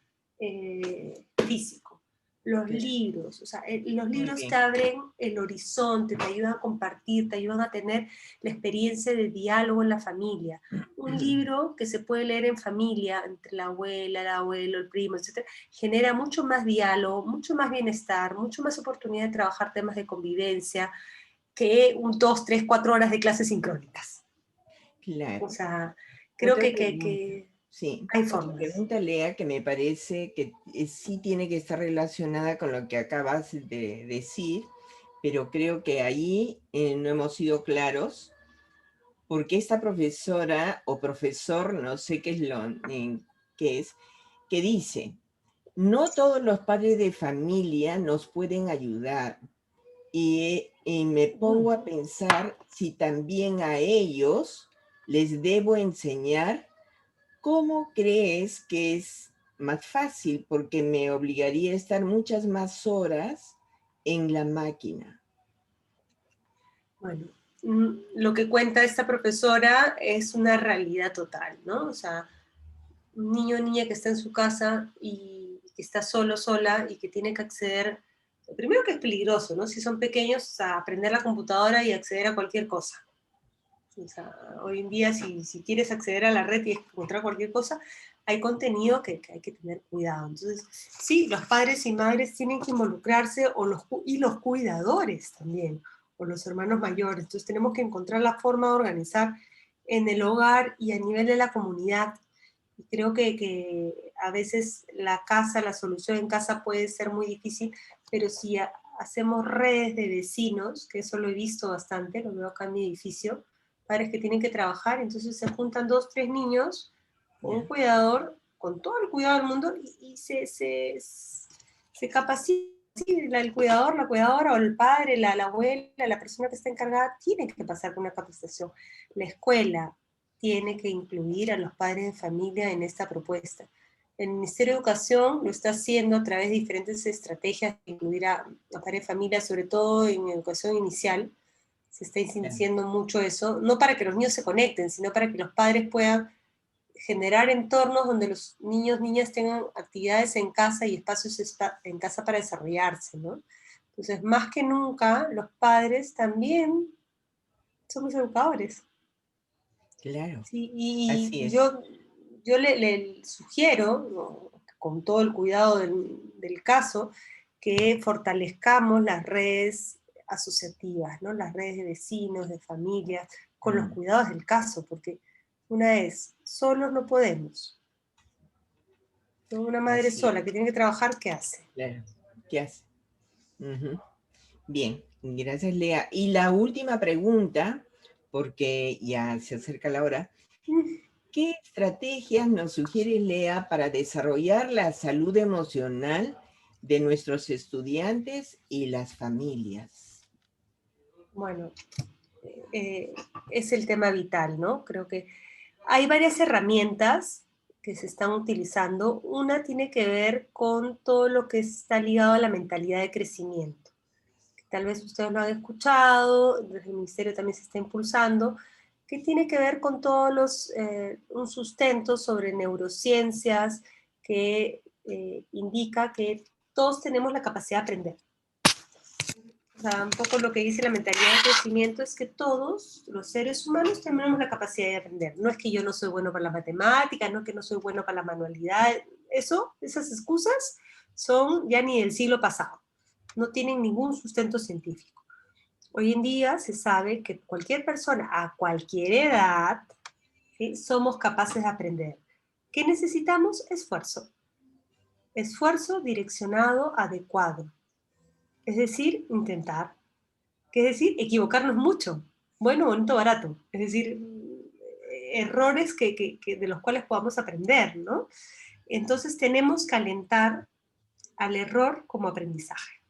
físico. Los libros, o sea, los libros te abren el horizonte, te ayudan a compartir, te ayudan a tener la experiencia de diálogo en la familia. Un libro que se puede leer en familia, entre la abuela, el abuelo, el primo, etc., genera mucho más diálogo, mucho más bienestar, mucho más oportunidad de trabajar temas de convivencia que 2, 3, 4 horas de clases sincrónicas. Claro. O sea, creo que sí, hay otra formas. pregunta, Lea, que me parece que sí tiene que estar relacionada con lo que acabas de decir, pero creo que ahí no hemos sido claros, porque esta profesora o profesor, no sé qué es qué es, que dice, no todos los padres de familia nos pueden ayudar. Y me pongo a pensar si también a ellos les debo enseñar. ¿Cómo crees que es más fácil? Porque me obligaría a estar muchas más horas en la máquina. Bueno, lo que cuenta esta profesora es una realidad total, ¿no? O sea, un niño o niña que está en su casa y que está solo, sola, y que tiene que acceder, primero que es peligroso, ¿no? Si son pequeños, a aprender la computadora y acceder a cualquier cosa. O sea, hoy en día si quieres acceder a la red y encontrar cualquier cosa, hay contenido que hay que tener cuidado. Entonces, sí, los padres y madres tienen que involucrarse, y los cuidadores también, o los hermanos mayores. Entonces tenemos que encontrar la forma de organizar en el hogar y a nivel de la comunidad. Y creo que a veces la solución en casa puede ser muy difícil, pero si hacemos redes de vecinos, que eso lo he visto bastante, lo veo acá en mi edificio, padres que tienen que trabajar, entonces se juntan 2, 3 niños, con un cuidador, con todo el cuidado del mundo, y se capacita. Sí, el cuidador, la cuidadora, o el padre, la abuela, la persona que está encargada, tiene que pasar por una capacitación. La escuela tiene que incluir a los padres de familia en esta propuesta. El Ministerio de Educación lo está haciendo a través de diferentes estrategias de incluir a los padres de familia, sobre todo en educación inicial. Se está insistiendo mucho eso, no para que los niños se conecten, sino para que los padres puedan generar entornos donde los niños, niñas tengan actividades en casa y espacios en casa para desarrollarse, ¿no? Entonces, más que nunca, los padres también somos educadores. Claro, Sí, así y es. yo le sugiero, ¿no?, con todo el cuidado del caso, que fortalezcamos las redes asociativas, ¿no? Las redes de vecinos, de familias, con los cuidados del caso, porque una es, solos no podemos. ¿no? Una madre Así sola es. que tiene que trabajar, ¿qué hace? Claro. ¿Qué hace? Ujú. Bien, gracias, Lea. Y la última pregunta, porque ya se acerca la hora. ¿Qué estrategias nos sugiere Lea para desarrollar la salud emocional de nuestros estudiantes y las familias? Bueno, es el tema vital, ¿no? Creo que hay varias herramientas que se están utilizando. Una tiene que ver con todo lo que está ligado a la mentalidad de crecimiento. Tal vez ustedes lo han escuchado, desde el Ministerio también se está impulsando, que tiene que ver con todos un sustento sobre neurociencias que indica que todos tenemos la capacidad de aprender. O sea, un poco lo que dice la mentalidad de crecimiento es que todos los seres humanos tenemos la capacidad de aprender. No es que yo no soy bueno para la matemática, no es que no soy bueno para la manualidad. Esas excusas son ya ni del siglo pasado. No tienen ningún sustento científico. Hoy en día se sabe que cualquier persona a cualquier edad, ¿sí?, somos capaces de aprender. ¿Qué necesitamos? Esfuerzo. Esfuerzo direccionado, adecuado. Es decir, intentar. ¿Qué es decir? Equivocarnos mucho. Bueno, bonito, barato. Es decir, errores de los cuales podamos aprender, ¿no? Entonces tenemos que alentar al error como aprendizaje.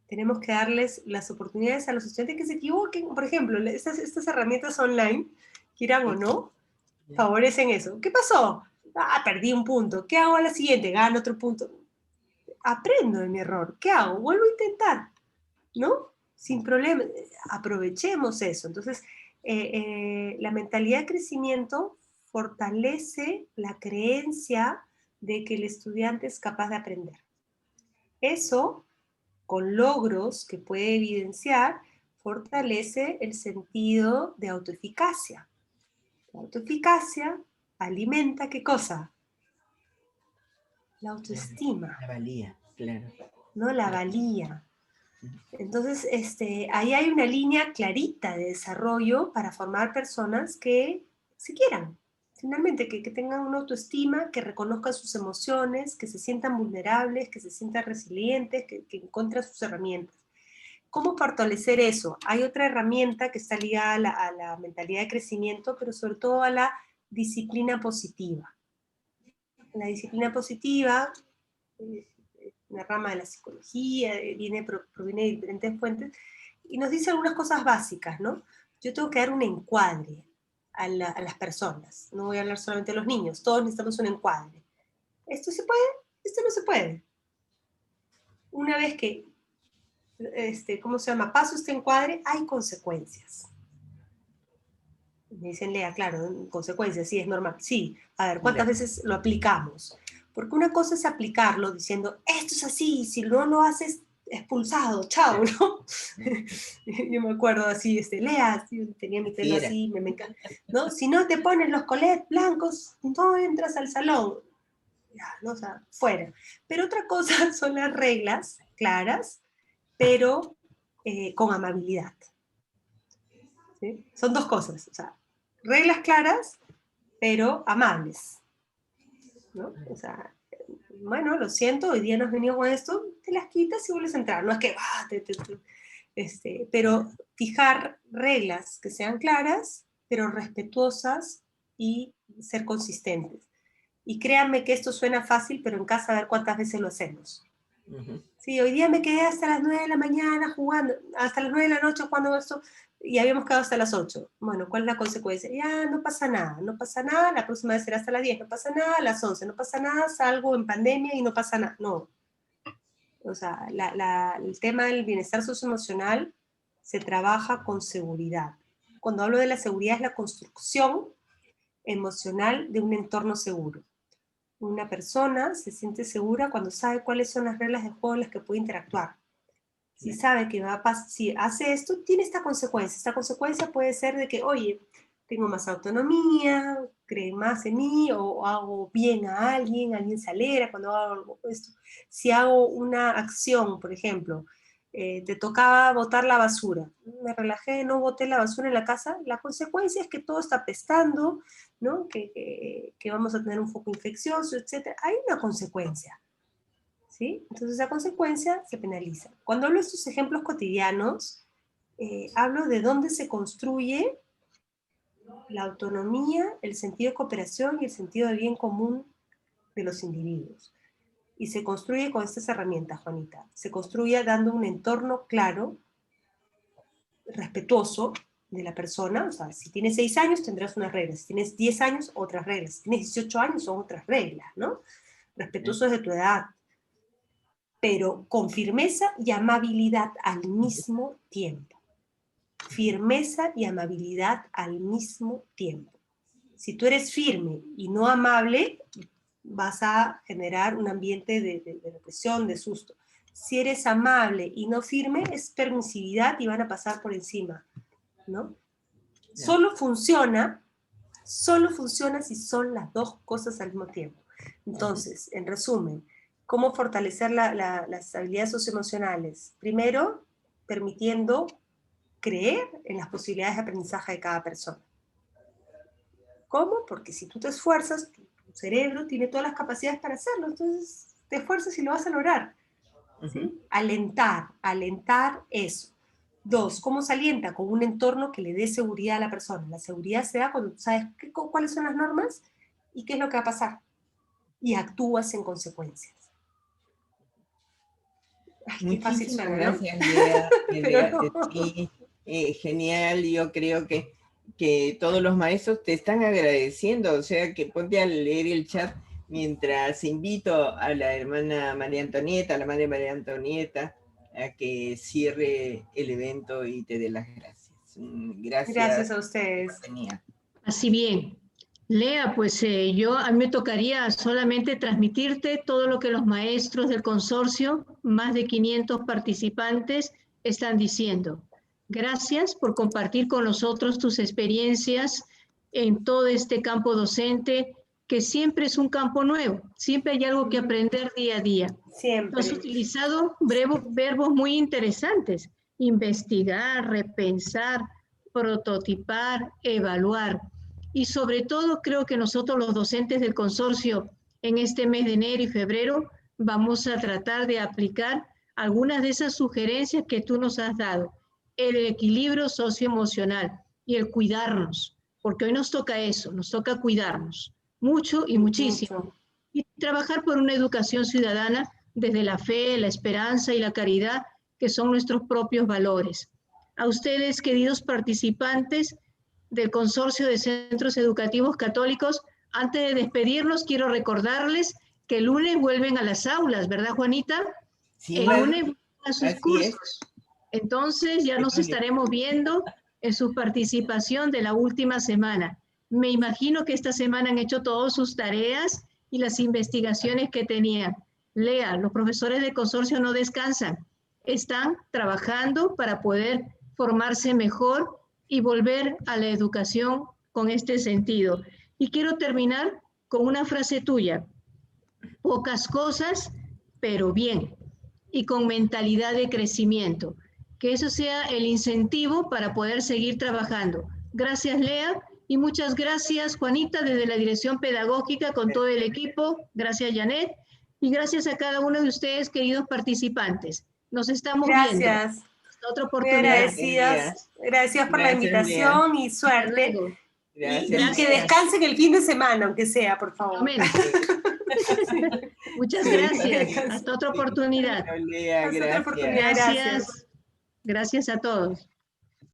Tenemos que darles las oportunidades a los estudiantes que se equivoquen. Por ejemplo, estas herramientas online, quieran o no, favorecen eso. ¿Qué pasó? Ah, perdí un punto. ¿Qué hago a la siguiente? Gano otro punto. Aprendo de mi error. ¿Qué hago? Vuelvo a intentar, ¿no? Sin problema. Aprovechemos eso. Entonces, la mentalidad de crecimiento fortalece la creencia de que el estudiante es capaz de aprender. Eso, con logros que puede evidenciar, fortalece el sentido de autoeficacia. La autoeficacia alimenta, ¿qué cosa? La autoestima. La valía, claro. ¿No? La valía. Entonces, ahí hay una línea clarita de desarrollo para formar personas que se quieran, finalmente, que tengan una autoestima, que reconozcan sus emociones, que se sientan vulnerables, que se sientan resilientes, que encuentren sus herramientas. ¿Cómo fortalecer eso? Hay otra herramienta que está ligada a la mentalidad de crecimiento, pero sobre todo a la disciplina positiva. La disciplina positiva, una rama de la psicología, proviene de diferentes fuentes, y nos dice algunas cosas básicas, ¿no? Yo tengo que dar un encuadre a las personas, no voy a hablar solamente de los niños, todos necesitamos un encuadre. ¿Esto se puede? Esto no se puede. Una vez que, ¿cómo se llama? Paso este encuadre, hay consecuencias. Me dicen, Lea, claro, consecuencias, sí, es normal. Sí, a ver, ¿cuántas veces lo aplicamos? Porque una cosa es aplicarlo diciendo, esto es así, si no lo haces, expulsado, chao, ¿no? Yo me acuerdo así, Lea, tenía mi pelo así, me encanta, ¿no? Si no te pones los colets blancos, no entras al salón. Ya, ¿no? O sea, fuera. Pero otra cosa son las reglas claras, pero con amabilidad. ¿Sí? Son dos cosas, o sea, reglas claras, pero amables, ¿no? O sea, bueno, lo siento, hoy día no has venido con esto, te las quitas y vuelves a entrar, no es que, pero fijar reglas que sean claras, pero respetuosas y ser consistentes. Y créanme que esto suena fácil, pero en casa a ver cuántas veces lo hacemos. Sí, hoy día me quedé hasta las 9 de la mañana jugando, hasta las 9 de la noche jugando esto, y habíamos quedado hasta las 8. Bueno, ¿cuál es la consecuencia? Ya, no pasa nada, no pasa nada, la próxima vez será hasta las 10, no pasa nada, a las 11, no pasa nada, salgo en pandemia y no pasa nada. No. O sea, el tema del bienestar socioemocional se trabaja con seguridad. Cuando hablo de la seguridad es la construcción emocional de un entorno seguro. Una persona se siente segura cuando sabe cuáles son las reglas de juego en las que puede interactuar. Si sabe que si hace esto, tiene esta consecuencia. Esta consecuencia puede ser de que, oye, tengo más autonomía, creen más en mí, o hago bien a alguien se alegra cuando hago esto. Si hago una acción, por ejemplo, te tocaba botar la basura. Me relajé, no boté la basura en la casa. La consecuencia es que todo está apestando, ¿no? Que vamos a tener un foco infeccioso, etc. Hay una consecuencia, ¿sí? Entonces esa consecuencia se penaliza. Cuando hablo de estos ejemplos cotidianos, hablo de dónde se construye la autonomía, el sentido de cooperación y el sentido de bien común de los individuos. Y se construye con estas herramientas, Juanita. Se construye dando un entorno claro, respetuoso de la persona. O sea, si tienes 6 años tendrás unas reglas, si tienes 10 años otras reglas, si tienes 18 años son otras reglas, ¿no? Respetuosos de tu edad, pero con firmeza y amabilidad al mismo tiempo. Firmeza y amabilidad al mismo tiempo. Si tú eres firme y no amable, vas a generar un ambiente de represión, de susto. Si eres amable y no firme, es permisividad y van a pasar por encima, ¿no? Yeah. Solo funciona si son las dos cosas al mismo tiempo. Entonces, en resumen, ¿cómo fortalecer las habilidades socioemocionales? Primero, permitiendo creer en las posibilidades de aprendizaje de cada persona. ¿Cómo? Porque si tú te esfuerzas, tu cerebro tiene todas las capacidades para hacerlo, entonces te esfuerzas y lo vas a lograr. ¿Sí? Alentar eso. 2, ¿cómo se alienta? Con un entorno que le dé seguridad a la persona. La seguridad se da cuando tú sabes cuáles son las normas y qué es lo que va a pasar. Y actúas en consecuencias. Ay, qué fácil suena, gracias, ¿no? Lea. Lea no. Sí, genial, yo creo que todos los maestros te están agradeciendo, o sea que ponte a leer el chat mientras invito a la hermana María Antonieta, a la madre María Antonieta, a que cierre el evento y te dé las gracias. Gracias a ustedes. Así bien. Lea, pues a mí me tocaría solamente transmitirte todo lo que los maestros del consorcio, más de 500 participantes, están diciendo. Gracias por compartir con nosotros tus experiencias en todo este campo docente, que siempre es un campo nuevo, siempre hay algo que aprender día a día. Siempre. Has utilizado verbos muy interesantes: investigar, repensar, prototipar, evaluar. Y sobre todo creo que nosotros los docentes del consorcio en este mes de enero y febrero vamos a tratar de aplicar algunas de esas sugerencias que tú nos has dado. El equilibrio socioemocional y el cuidarnos, porque hoy nos toca eso, nos toca cuidarnos mucho y muchísimo. Y trabajar por una educación ciudadana desde la fe, la esperanza y la caridad, que son nuestros propios valores. A ustedes, queridos participantes del Consorcio de Centros Educativos Católicos, antes de despedirnos, quiero recordarles que el lunes vuelven a las aulas, ¿verdad, Juanita? Sí, el lunes vuelven a sus cursos. Entonces ya nos estaremos viendo en su participación de la última semana. Me imagino que esta semana han hecho todas sus tareas y las investigaciones que tenían. Lea, los profesores del consorcio no descansan, están trabajando para poder formarse mejor y volver a la educación con este sentido. Y quiero terminar con una frase tuya: pocas cosas, pero bien, y con mentalidad de crecimiento. Que eso sea el incentivo para poder seguir trabajando. Gracias, Lea, y muchas gracias, Juanita, desde la Dirección Pedagógica con todo el equipo. Gracias, Janet, y gracias a cada uno de ustedes, queridos participantes. Nos estamos viendo. Gracias. Hasta otra oportunidad. Gracias por la invitación, Lea. Y suerte. Y que descansen el fin de semana, aunque sea, por favor. Amén. Muchas gracias. Hasta otra oportunidad. Lea, gracias. Gracias a todos.